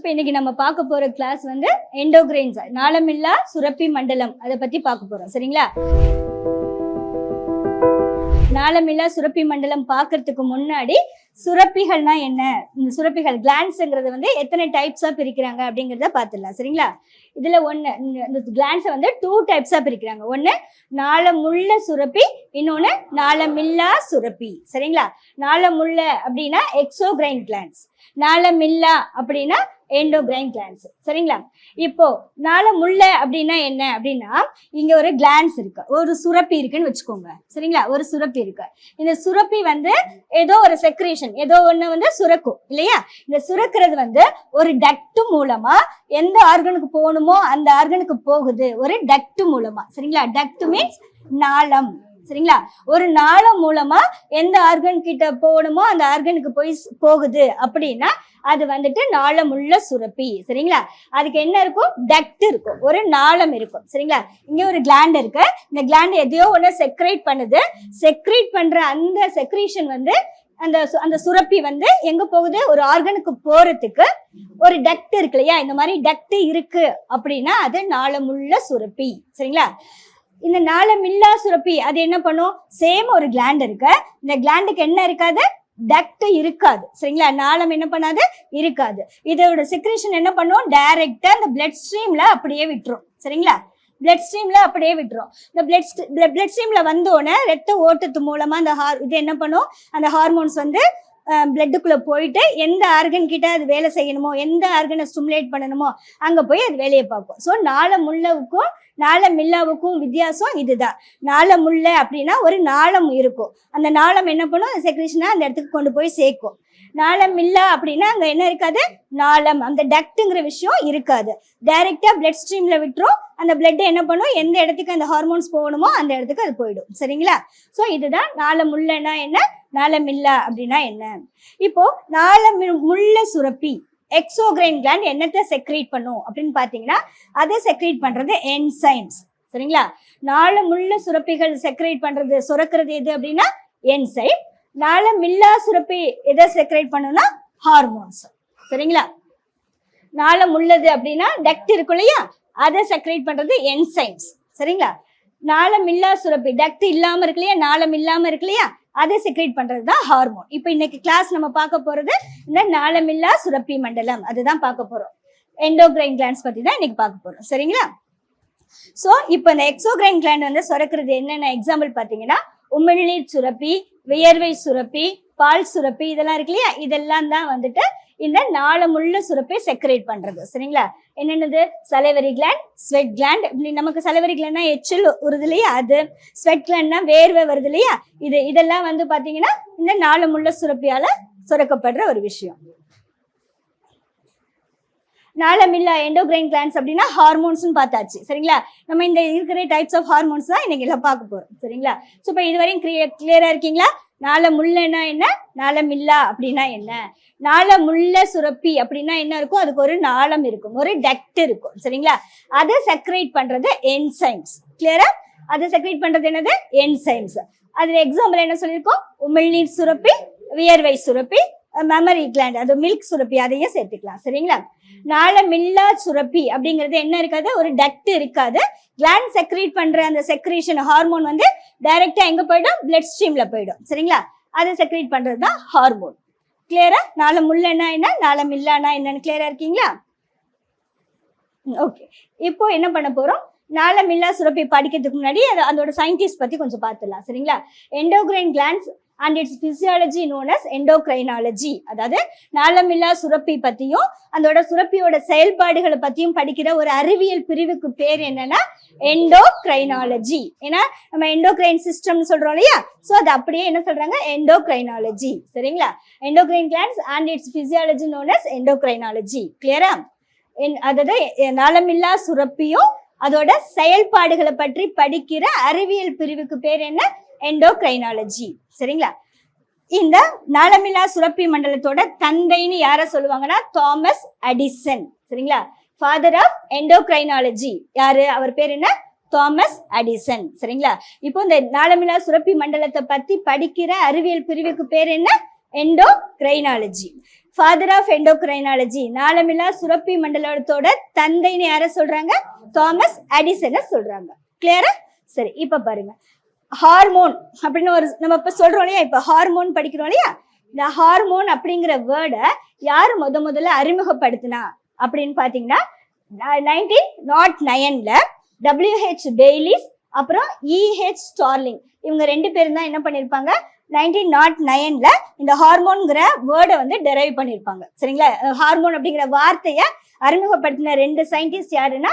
இப்போ இன்னைக்கு நம்ம பார்க்க போற கிளாஸ் வந்து எண்டோகிரைன்ஸ், நாளமில்லா சுரப்பி மண்டலம், அதை பத்தி பார்க்க போறோம். சரிங்களா? நாளமில்லா சுரப்பி மண்டலம் பார்க்கறதுக்கு முன்னாடி சுரப்பிகள்னா என்ன, இந்த சுரப்பிகள் கிளான்ஸ்ங்கிறது வந்து எத்தனை டைப்ஸா பிரிக்கிறாங்க அப்படிங்கிறத பார்த்துடலாம். சரிங்களா? இதுல இந்த கிளான்ஸை வந்து 2 டைப்ஸா பிரிக்கிறாங்க. ஒன்று நாளமுள்ள சுரப்பி, இன்னொன்று நாளமில்லா சுரப்பி. சரிங்களா? நாளமுள்ள அப்படின்னா எக்ஸோகிரைன் கிளான்ஸ், நாளமில்லா அப்படின்னா எண்டோகிரைன் கிளான்ஸ். சரிங்களா? இப்போ நாளமுள்ள அப்படின்னா என்ன அப்படின்னா, இங்க ஒரு கிளான்ஸ் இருக்கு, ஒரு சுரப்பி இருக்குன்னு வச்சுக்கோங்க. சரிங்களா? ஒரு சுரப்பி இருக்கு. இந்த சுரப்பி வந்து ஏதோ ஒரு செக்ரேஷன், ஏதோ ஒண்ணு வந்து சுரக்கும் இல்லையா? இந்த சுரக்கிறது வந்து ஒரு டக்ட் மூலமா எந்த ஆர்கனுக்கு போகணுமோ அந்த ஆர்கனுக்கு போகுது, ஒரு டக்ட் மூலமா. சரிங்களா? டக்ட் மீன்ஸ் நாளம். சரிங்களா? ஒரு நாளம் மூலமா எந்த ஆர்கன் கிட்ட போகணுமோ அந்த ஆர்கனுக்கு போகுது அப்படின்னா அது வந்துட்டு நாளமுள்ள சுரப்பி. சரிங்களா? அதுக்கு என்ன இருக்கும்? டக்ட் இருக்கும், ஒரு நாளம் இருக்கும். சரிங்களா? இங்க ஒரு கிளாண்ட் இருக்கு, இந்த கிளாண்ட் எதையோ ஒண்ணு செக்ரேட் பண்ணுது. செக்ரேட் பண்ற அந்த செக்ரீஷன் வந்து அந்த சுரப்பி வந்து எங்க போகுது? ஒரு ஆர்கனுக்கு போறதுக்கு ஒரு டக்ட் இருக்கு இல்லையா? இந்த மாதிரி டக்ட் இருக்கு அப்படின்னா அது நாளமுள்ள சுரப்பி. சரிங்களா? இந்த நாளமில்லா சுரப்பி அது என்ன பண்ணும்? சேம் ஒரு கிளாண்ட் இருக்கு, இந்த கிளாண்டுக்கு என்ன இருக்காது? டக்ட் இருக்காது. சரிங்களா? நாளம் என்ன பண்ணாது? இருக்காது. இதோட செக்ரேஷன் என்ன பண்ணும்? டைரக்டா இந்த பிளட் ஸ்ட்ரீம்ல அப்படியே விட்டுரும். சரிங்களா? பிளட் ஸ்ட்ரீம்ல அப்படியே விட்டுரும். இந்த பிளட் ஸ்ட்ரீம்ல வந்தோடனே ரத்த ஓட்டத்து மூலமா அந்த இது என்ன பண்ணும்? அந்த ஹார்மோன்ஸ் வந்து பிளட்டுக்குள்ள போயிட்டு எந்த ஆர்கன் கிட்ட அது வேலை செய்யணுமோ, எந்த ஆர்கனை ஸ்டிமுலேட் பண்ணணுமோ அங்க போய் அது வேலையை பார்க்கும். ஸோ நாளமுள்ளவுக்கும் நாளமில்லாவுக்கும் வித்தியாசம் இதுதான். நாளமுள்ள அப்படின்னா ஒரு நாளம் இருக்கும், அந்த நாளம் என்ன பண்ணும்? செக்ரேஷனா அந்த இடத்துக்கு கொண்டு போய் சேர்க்கும். நாளமில்லா அப்படின்னா அங்க என்ன இருக்காது? நாளம், அந்த டக்ட்ங்கிற விஷயம் இருக்காது. டைரக்டா பிளட் ஸ்ட்ரீம்ல விட்டுரும். அந்த பிளட் என்ன பண்ணும்? எந்த இடத்துக்கு அந்த ஹார்மோன்ஸ் போகணுமோ அந்த இடத்துக்கு அது போயிடும். சரிங்களா? ஸோ இதுதான் நாளமுள்ளனா என்ன, நாளமில்லா அப்படின்னா என்ன. இப்போ நாளமுள்ள சுரப்பி எக்ஸோகிரைன் கிளாண்ட் என்னத்தை செக்ரேட் பண்ணும் அப்படின்னு பாத்தீங்கன்னா, அதை செக்ரேட் பண்றது என்சைம்ஸ். சரிங்களா? நாளமுள்ள சுரப்பிகள் செக்ரேட் பண்றது, சுரக்கிறது எது அப்படின்னா என்சைம். நாளமில்லா சுரப்பி எதை செக்ரேட் பண்ணும்னா ஹார்மோன்ஸ். சரிங்களா? நாளம் உள்ளது அப்படின்னா டக்ட் இருக்கும் இல்லையா, அதை செக்ரேட் பண்றது என்சைம்ஸ். சரிங்களா? நாளமில்லா சுரப்பி டக்ட் இல்லாம இருக்கு இல்லையா, நாளம் இல்லாம இருக்கு இல்லையா, அதை செக்ரேட் பண்றது தான் ஹார்மோன். இப்போ இன்னைக்கு கிளாஸ் நம்ம பார்க்க போறது இந்த நாளமில்லா சுரப்பி மண்டலம், அதுதான் பார்க்க போறோம். எண்டோகிரைன் கிளாண்ட்ஸ் பத்தி தான் இன்னைக்கு பார்க்க போறோம். சரிங்களா? ஸோ இப்போ இந்த எக்ஸோகிரைன் கிளாண்ட் வந்து சுரக்கிறது என்னென்ன எக்ஸாம்பிள் பார்த்தீங்கன்னா, உமிழ்நீர் சுரப்பி, வியர்வை சுரப்பி, பால் சுரப்பி, இதெல்லாம் இருக்கு இல்லையா, இதெல்லாம் தான் வந்துட்டு இந்த நாளமுள்ள சுரப்பை செக்ரேட் பண்றது. சரிங்களா? என்னென்னது? Salivary gland, sweat gland. இப்படி நமக்கு சலைவரி கிளாண்ட்னா எச்சில் வருது இல்லையா அது, ஸ்வெட் கிளாண்ட்னா வேர்வை வருது இல்லையா, இதெல்லாம் வந்து பாத்தீங்கன்னா இந்த நாளமுள்ள சுரப்பியால சுரக்கப்படுற ஒரு விஷயம். நாளமில்லா எண்டோகிரைன் கிளாண்ட்ஸ் அப்படின்னா ஹார்மோன்ஸ்னு பார்த்தாச்சு. சரிங்களா? நம்ம இந்த இருக்கிற டைப்ஸ் ஆஃப் ஹார்மோன்ஸ் தான் இன்னைக்கு எல்லாம் பார்க்க போறோம். சரிங்களா? ஸோ இப்போ இதுவரையும் கிளியரா இருக்கீங்களா? நாளமுள்ளனா என்ன, நாளமில்லா அப்படின்னா என்ன. நாளமுள்ள சுரப்பி அப்படின்னா என்ன இருக்கும்? அதுக்கு ஒரு நாளம் இருக்கும், ஒரு டக்ட் இருக்கும். சரிங்களா? அதை செக்ரேட் பண்றது என்சைம்ஸ். கிளியரா? அதை செக்ரேட் பண்றது என்னது? என்சைம்ஸ். அதுல எக்ஸாம்பிள் என்ன சொல்லியிருக்கோம்? உமிழ்நீர் சுரப்பி, வியர்வை சுரப்பி, மெமரி கிளாண்ட், அது மில்க் சுரப்பி, அதையும் சேர்த்துக்கலாம். சரிங்களா? நாளமில்லா சுரப்பி அப்படிங்கிறது என்ன இருக்காது? ஒரு டக்ட் இருக்காது. கிளாண்ட் செக்ரேட் பண்ற அந்த செக்ரேஷன் ஹார்மோன் வந்து டைரக்டா எங்க போயிடும்? பிளட் ஸ்ட்ரீம்ல போயிடும். சரிங்களா? அதை செக்ரேட் பண்றது தான் ஹார்மோன். கிளியரா? நாளமுள்ளனா என்ன, நாளமில்லானா என்னன்னு கிளியரா இருக்கீங்களா? ஓகே. இப்போ என்ன பண்ண போறோம்? நாளமில்லா சுரப்பி படிக்கிறதுக்கு முன்னாடி அதோட சயின்டிஸ்ட் பத்தி கொஞ்சம் பார்த்துடலாம். சரிங்களா? Endocrine glands and its physiology known as endocrinology. அதாவது நாளமில்லா சுரப்பி பத்தியும் அதோட சுரப்பியோட செயல்பாடுகளை பத்தியும் படிக்கிற ஒரு அறிவியல் பிரிவுக்கு பேர் என்னன்னா எண்டோக்ரைனாலஜி. ஏன்னா நம்ம எண்டோக்ரைன் சிஸ்டம்னு சொல்றோம் இல்லையா, ஸோ அது அப்படியே என்ன சொல்றாங்க? எண்டோக்ரைனாலஜி. சரிங்களா? Endocrine glands and its physiology known as endocrinology. கிளியரா? அதாவது நாளமில்லா சுரப்பியும் அதோட செயல்பாடுகளை பற்றி படிக்கிற அறிவியல் பிரிவுக்கு பேர் என்ன? எண்டோக்ரைனாலஜி. சரிங்களா? இந்த நாளமில்லா சுரப்பி மண்டலத்தோட தந்தைன்னு யார சொல்லுவாங்கன்னா தாமஸ் அடிசன். சரிங்களா? ஃபாதர் ஆஃப் எண்டோக்ரைனாலஜி யாரு? அவர் பேர் என்ன? Thomas Addison. சரிங்களா? இப்போ இந்த நாளமில்லா சுரப்பி மண்டலத்தை பத்தி படிக்கிற அறிவியல் பிரிவுக்கு பேர் என்ன? எண்டோக்ரைனாலஜி. ஃபாதர் ஆஃப் எண்டோக்ரைனாலஜி, நாளமில்லா சுரப்பி மண்டலத்தோட தந்தைன்னு யார சொல்றாங்க? தாமஸ் எடிசனை சொல்றாங்க. கிளியரா? சரி, இப்ப பாருங்க, ஹார்மோன் அப்படின்னு ஒரு நம்ம இப்ப சொல்றோம் இல்லையா, இப்ப ஹார்மோன் படிக்கிறோம் இல்லையா, இந்த ஹார்மோன் அப்படிங்கிற வேர்டை யாரு முதல்ல அறிமுகப்படுத்தினா அப்படின்னு பாத்தீங்கன்னா 1909 WH பெய்லிஸ் அப்புறம் EH ஸ்டார்லிங், இவங்க 2 பேரும் தான் என்ன பண்ணிருப்பாங்க, 1909 இந்த ஹார்மோன்ங்கிற வேர்டை வந்து டெரைவ் பண்ணிருப்பாங்க. சரிங்களா? ஹார்மோன் அப்படிங்கிற வார்த்தையை அறிமுகப்படுத்தின 2 சயின்டிஸ்ட் யாருன்னா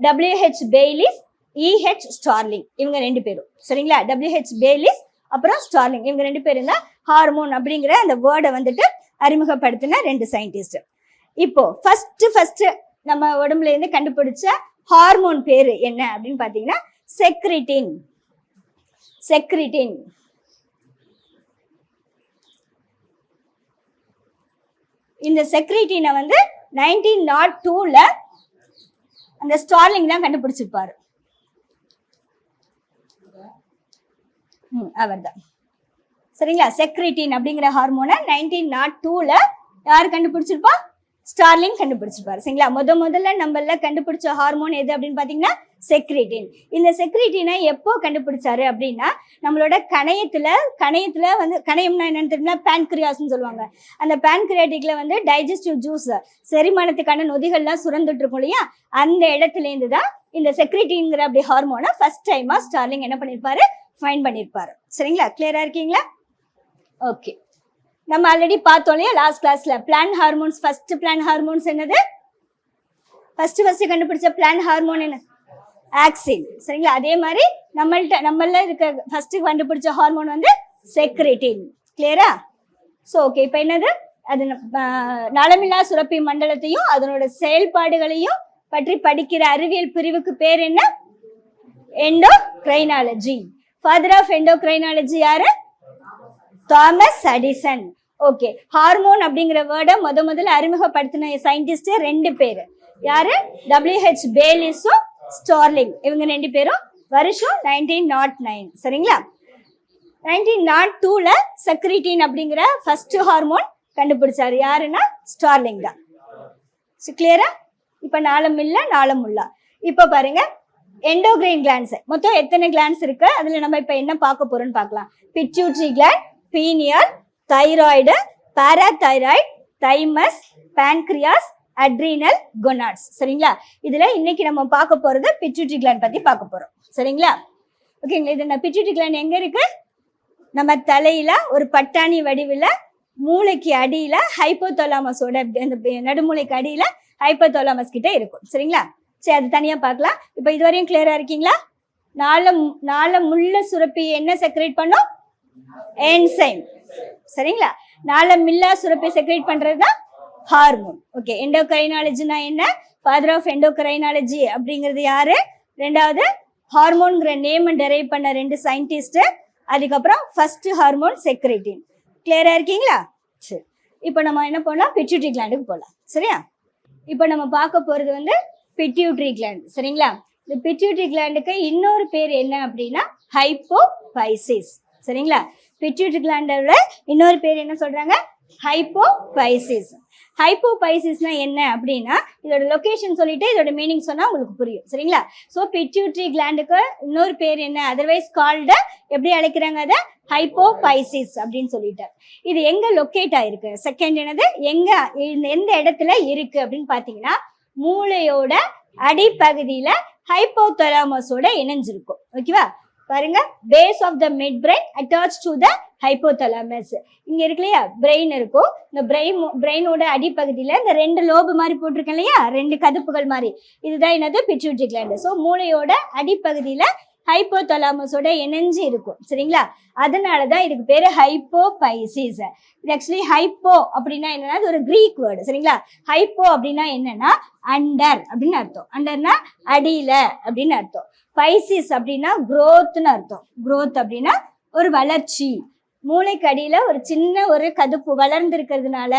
WH பெய்லிஸ், EH ஸ்டார்லிங், இவங்க 2 பேரும். சரிங்களா? WH பெய்லிஸ் அப்புறம் ஸ்டார்லிங், இவங்க 2 பேரும் தான் ஹார்மோன் அப்படிங்கிற அந்த வேர்டை வந்துட்டு அறிமுகப்படுத்தின 2 சயின்டிஸ்ட். இப்போ ஃபர்ஸ்ட் நம்ம உடம்புல இருந்து கண்டுபிடிச்ச ஹார்மோன் பேரு என்ன அப்படின்னு பாத்தீங்கன்னா செக்ரிட்டின். செக்ரிட்டின் இந்த செக்ரிட்டினை வந்து 1902 அந்த ஸ்டார்லிங் தான் கண்டுபிடிச்சிருப்பாரு. அவர்தான். சரிங்களா? செக்ரிட்டின் அப்படிங்கிற ஹார்மோனை 1902 யார் கண்டுபிடிச்சிருப்பா? ஸ்டார்லிங் கண்டுபிடிச்சிருப்பாரு. சரிங்களா? முதல்ல நம்மள கண்டுபிடிச்ச ஹார்மோன் எது அப்படின்னு பாத்தீங்கன்னா செக்ரிட்டின். இந்த செக்ரிட்டினை எப்போ கண்டுபிடிச்சாரு அப்படின்னா நம்மளோட கணையத்துல வந்து, கணையம்னா என்னன்னு தெரியுமா, பேன்கிரியாஸ்ன்னு சொல்லுவாங்க. அந்த பேன்கிரியாட்டிக்ல வந்து டைஜஸ்டிவ் ஜூஸ், செரிமானத்துக்கான நொதிகள்லாம் சுரந்துட்டு இருக்கும் இல்லையா, அந்த இடத்துல இருந்து தான் இந்த செக்ரிட்டின்ங்கிற அப்படி ஹார்மோனை ஃபர்ஸ்ட் டைமா ஸ்டார்லிங் என்ன பண்ணிருப்பாரு, ஃபைண்ட் பண்ணிருப்பாரு. சரிங்களா? கிளியரா இருக்கீங்களா? ஓகே, நம்ம ஆல்ரெடி பார்த்தோம் இல்லையா லாஸ்ட் கிளாஸ்ல plant hormones. First plant hormones என்னது? ஃபர்ஸ்ட் கண்டுபிடிச்ச பிளான்ட் ஹார்மோன் என்ன? ஆக்சின். சரிங்களா? அதே மாதிரி நம்மள இருக்க ஃபர்ஸ்ட் கண்டுபிடிச்ச ஹார்மோன் வந்து செக்ரிட்டின். கிளியரா? ஸோ ஓகே, இப்போ என்னது, அது நலமில்லா சுரப்பி மண்டலத்தையும் அதனோட செயல்பாடுகளையும் பற்றி படிக்கிற அறிவியல் பிரிவுக்கு பேர் என்ன? எண்டோக்ரைனாலஜி. ஃபாதர் ஆஃப் எண்டோக்ரைனாலஜி யாரு? Thomas Edison. ஓகே, ஹார்மோன் அப்படிங்கிற வேர்டை முதல்ல அறிமுகப்படுத்தின சயின்டிஸ்ட் 2 பேரு. யாரு? WH பெய்லிஸும் ஸ்டார்லிங், இவங்க 2 பேரும். வருஷம் 1909. சரிங்களா? 1902 செக்ரிட்டின் அப்படிங்கிற ஃபர்ஸ்ட் ஹார்மோன் கண்டுபிடிச்சாரு. யாருன்னா ஸ்டார்லிங் தான். கிளியரா? இப்ப நாளமுல்லா. இப்ப பாருங்க, எண்டோக்ரைன் கிளான்ஸ் மொத்தம் எத்தனை கிளான்ஸ் இருக்கு, அதுல நம்ம இப்ப என்ன பார்க்க போறோம்னு பார்க்கலாம். Pituitary gland, pineal, thyroid, parathyroid, thymus, pancreas, adrenal, gonads. சரிங்களா? இதுல இன்னைக்கு நம்ம பார்க்க போறது பிட்யூட்டரி கிளாண்ட் பத்தி பார்க்க போறோம். சரிங்களா? ஓகேங்களா? இது பிட்யூட்டரி கிளாண்ட் எங்க இருக்கு? நம்ம தலையில ஒரு பட்டாணி வடிவில் மூளைக்கு அடியில ஹைப்போதாலமஸோட அந்த நடுமூளைக்கு அடியில ஹைப்போதாலமஸ் கிட்ட இருக்கும். சரிங்களா? சரி, அது தனியா பார்க்கலாம். இப்ப இதுவரையும் கிளியரா இருக்கீங்களா? நாளமுள்ள சுரப்பி என்ன செக்ரேட் பண்ணும்? என்சைம். சரிங்களா? நாளமில்லா சுரப்பி செக்ரேட் பண்றதுதான் ஹார்மோன். ஓகே, எண்டோக்ரைனாலஜினா என்ன? ஃபாதர் ஆஃப் எண்டோக்ரைனாலஜி அப்படிங்கிறது யாரு? 2வது ஹார்மோன்ங்கிற நேம் டெரைவ் பண்ண 2 சயின்டிஸ்ட். அதுக்கப்புறம் ஃபர்ஸ்ட் ஹார்மோன் செக்ரிட்டின். கிளியரா இருக்கீங்களா? சரி, இப்போ நம்ம என்ன பண்ணலாம், பிட்யூட்டரி கிளாண்டுக்கு போகலாம். சரியா? இப்போ நம்ம பார்க்க போறது வந்து பிட்யூட்டரி கிளாண்ட். சரிங்களா? இந்த பிட்யூட்டரி கிளாண்டுக்கு இன்னொரு பேர் என்ன அப்படின்னா ஹைப்போபைசிஸ். சரிங்களா? பிட்யூட்டரி கிளாண்டோட இன்னொரு பேர் என்ன சொல்றாங்க? ஹைப்போபைசிஸ். ஹைப்போபைசிஸ்னா என்ன அப்படின்னா இதோட லொகேஷன் சொல்லிட்டு இதோட மீனிங் சொன்னா உங்களுக்கு புரியும். சரிங்களா? ஸோ பிட்யூட்டரி கிளாண்டுக்கு இன்னொரு பேர் என்ன, அதர்வைஸ் கால்டு, எப்படி அழைக்கிறாங்க அதை? ஹைப்போபைசிஸ் அப்படின்னு சொல்லிட்டு. இது எங்க லொக்கேட் ஆயிருக்கு? செகண்ட் என்னது, எந்த இடத்துல இருக்கு அப்படின்னு பாத்தீங்கன்னா மூளையோட அடிப்பகுதியில ஹைப்போதாலமஸோட இணைஞ்சிருக்கும். ஓகேவா? பாருங்க, base of the midbrain attach to the hypothalamus. இங்க இருக்கு இல்லையா, பிரெயின் இருக்கும். இந்த பிரெயினோட அடிப்பகுதியில இந்த 2 லோபு மாதிரி போட்டிருக்கேன் இல்லையா, 2 கதுப்புகள் மாதிரி, இதுதான் என்னது? Pituitary gland. ஸோ மூளையோட அடிப்பகுதியில ஹைப்போதாலமஸோட இணைஞ்சு இருக்கும். சரிங்களா? அதனாலதான் இதுக்கு பேரு ஹைப்போபைசிஸ். இது ஆக்சுவலி ஹைப்போ அப்படின்னா என்னன்னா இது ஒரு கிரீக் வேர்டு. சரிங்களா? ஹைப்போ அப்படின்னா என்னன்னா அண்டர் அப்படின்னு அர்த்தம். அண்டர்னா அடியில அப்படின்னு அர்த்தம். பைசிஸ் அப்படின்னா growthன்னு அர்த்தம். growth அப்படின்னா ஒரு வளர்ச்சி. மூளைக்கு அடியில ஒரு சின்ன ஒரு கதுப்பு வளர்ந்து இருக்கிறதுனால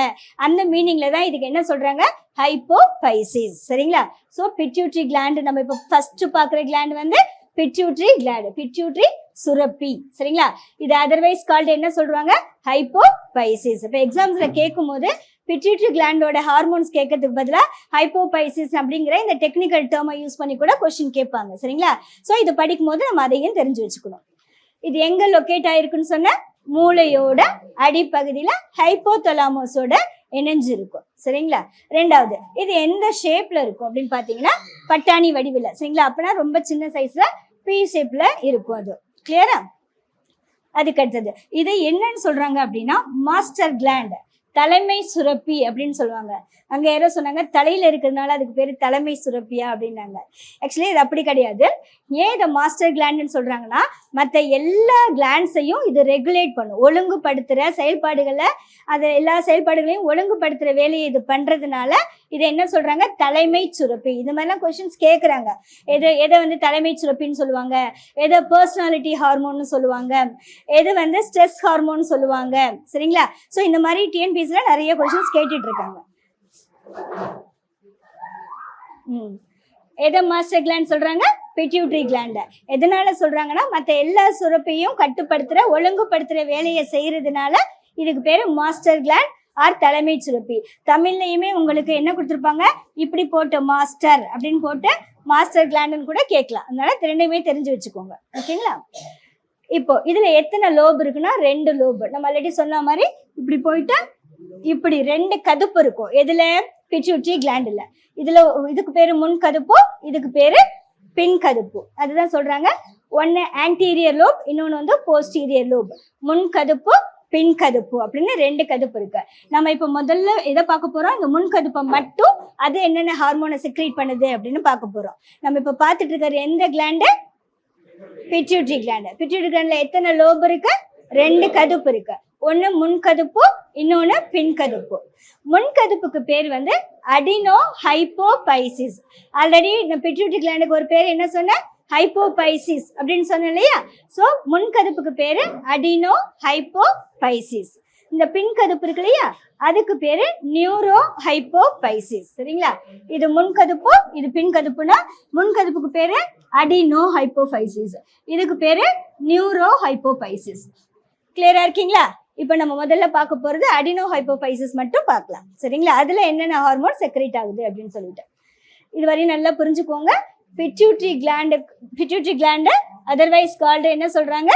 அந்த மீனிங்ல தான் இதுக்கு என்ன சொல்றாங்க? ஹைப்போபைசிஸ். சரிங்களா? ஸோ பிட்யூட்டரி கிளாண்ட் நம்ம இப்போ ஃபர்ஸ்ட் பாக்குற கிளாண்ட் வந்து பிட்யூட்டரி கிளாண்ட், பிட்யூட்டரி சுரப்பி. சரிங்களா? இது அதர்வைஸ் கால்டு என்ன சொல்றாங்க? ஹைப்போபைசிஸ். இப்போ எக்ஸாம்ஸ்ல கேட்கும் போது பிட்யூட்டரி கிளாண்டோட ஹார்மோன்ஸ் கேட்கறதுக்கு பதிலாக ஹைப்போபைசிஸ் அப்படிங்கிற இந்த டெக்னிக்கல் டேர்மை யூஸ் பண்ணி கூட கொஸ்டின் கேட்பாங்க. சரிங்களா? ஸோ இது படிக்கும் போது நம்ம அதையும் தெரிஞ்சு வச்சுக்கணும். இது எங்க லொக்கேட் ஆயிருக்குன்னு சொன்ன மூளையோட அடிப்பகுதியில ஹைப்போதலாமஸோட இணைஞ்சு இருக்கும். சரிங்களா? ரெண்டாவது, இது எந்த ஷேப்ல இருக்கும் அப்படின்னு பாத்தீங்கன்னா பட்டாணி வடிவில். சரிங்களா? அப்பனா ரொம்ப சின்ன சைஸ்ல பி ஷேப்ல இருக்கும். அது கிளியரா? அதுக்கு அடுத்தது இது என்னன்னு சொல்றாங்க அப்படின்னா மாஸ்டர் கிளாண்ட், தலைமை சுரப்பி அப்படின்னு சொல்லுவாங்க. அங்க யாரோ சொன்னாங்க தலையில இருக்கிறதுனால அதுக்கு பேரு தலைமை சுரப்பியா அப்படின்னாங்க. ஆக்சுவலி இது அப்படி கிடையாது. ஏன் இதை மாஸ்டர் கிளாண்ட்னு சொல்றாங்கன்னா மற்ற எல்லா கிளாண்ட்ஸையும் இது ரெகுலேட் பண்ணும், ஒழுங்குபடுத்துற செயல்பாடுகளை, அது எல்லா செயல்பாடுகளையும் ஒழுங்குபடுத்துற வேலையை இது பண்றதுனால இதை என்ன சொல்றாங்க? தலைமை சுரப்பி. இது மாதிரிலாம் கொஸ்டின்ஸ் கேட்குறாங்க. எதை வந்து தலைமை சுரப்பின்னு சொல்லுவாங்க, எதை பர்சனாலிட்டி ஹார்மோன்னு சொல்லுவாங்க, எது ஸ்ட்ரெஸ் ஹார்மோன் சொல்லுவாங்க. சரிங்களா? ஸோ இந்த மாதிரி டிஎன்பிஎஸ்ல நிறைய கொஸ்டின்ஸ் கேட்டுட்டு இருக்காங்க. எதை மாஸ்டர் கிளாண்ட் சொல்றாங்க? Pituitary gland. எதனால சொல்றாங்கன்னா மற்ற எல்லா சுரப்பையும் கட்டுப்படுத்துற ஒழுங்குபடுத்துற வேலையை செய்யறதுனால இதுக்கு பேரு மாஸ்டர் கிளாண்ட் ஆர் தலைமை சுரப்பி. தமிழ்லையுமே உங்களுக்கு என்ன கொடுத்துருப்பாங்க? இப்படி போட்டு மாஸ்டர் அப்படின்னு போட்டு மாஸ்டர் கிளாண்டுன்னு கூட கேட்கலாம். அதனால ரெண்டுமே தெரிஞ்சு வச்சுக்கோங்க. ஓகேங்களா? இப்போ இதுல எத்தனை லோப் இருக்குன்னா 2 லோப். நம்ம ஆல்ரெடி சொன்ன மாதிரி இப்படி போயிட்டு இப்படி 2 கதுப்பு இருக்கும். எதுல? பிட்யூட்டரி கிளாண்டுல. இதுல இதுக்கு பேரு முன் கதுப்பு, இதுக்கு பேரு பின் கதுப்பு. அதுதான் சொல்றாங்க. ஒன்னு ஆன்டீரியர் லோப், இன்னொன்னு போஸ்டீரியர் லோப். முன் கதுப்பு, பின் கதுப்பு அப்படின்னு 2 கதுப்பு இருக்கு. நம்ம இப்ப முதல்ல எதை பார்க்க போறோம்? இந்த முன் கதுப்பை மட்டும் அது என்னென்ன ஹார்மோனை செக்ரீட் பண்ணுது அப்படின்னு பார்க்க போறோம். நம்ம இப்ப பார்த்துட்டு இருக்கிற எந்த கிளாண்டு? Pituitary gland. பிட்யூட்டரி கிளாண்ட்ல எத்தனை லோப் இருக்கு? 2 கதுப்பு இருக்கு. ஒன்னு முன்கதுப்பு, இன்னொன்னு பின்கதுப்பு. முன்கதுப்புக்கு பேர் அடினோ ஹைப்போபைசிஸ். ஆல்ரெடி இந்த பிட்யூட்டரி கிளாண்டுக்கு ஒரு பேர் என்ன சொன்ன? ஹைப்போபைசிஸ் அப்படின்னு சொன்னேன் இல்லையா? ஸோ முன்கதுப்புக்கு பேரு அடினோ ஹைப்போபைசிஸ். இந்த பின்கதுப்பு இருக்கு இல்லையா, அதுக்கு பேரு நியூரோ ஹைப்போபைசிஸ். சரிங்களா? இது முன்கதுப்பு, இது பின்கதுப்புனா முன்கதுப்புக்கு பேரு அடினோ ஹைப்போபைசிஸ், இதுக்கு பேரு நியூரோ ஹைப்போபைசிஸ். கிளியரா இருக்கீங்களா? இப்ப நம்ம முதல்ல பார்க்க போறது அடினோ ஹைப்போபைசிஸ் மட்டும் பார்க்கலாம். சரிங்களா? அதுல என்னென்ன ஹார்மோன் செக்ரேட் ஆகுது அப்படின்னு சொல்லிட்டு இதுவரையும் நல்லா புரிஞ்சுக்கோங்க. பிட்யூட்டரி கிளாண்ட் அதர்வைஸ் கால்டு என்ன சொல்றாங்க?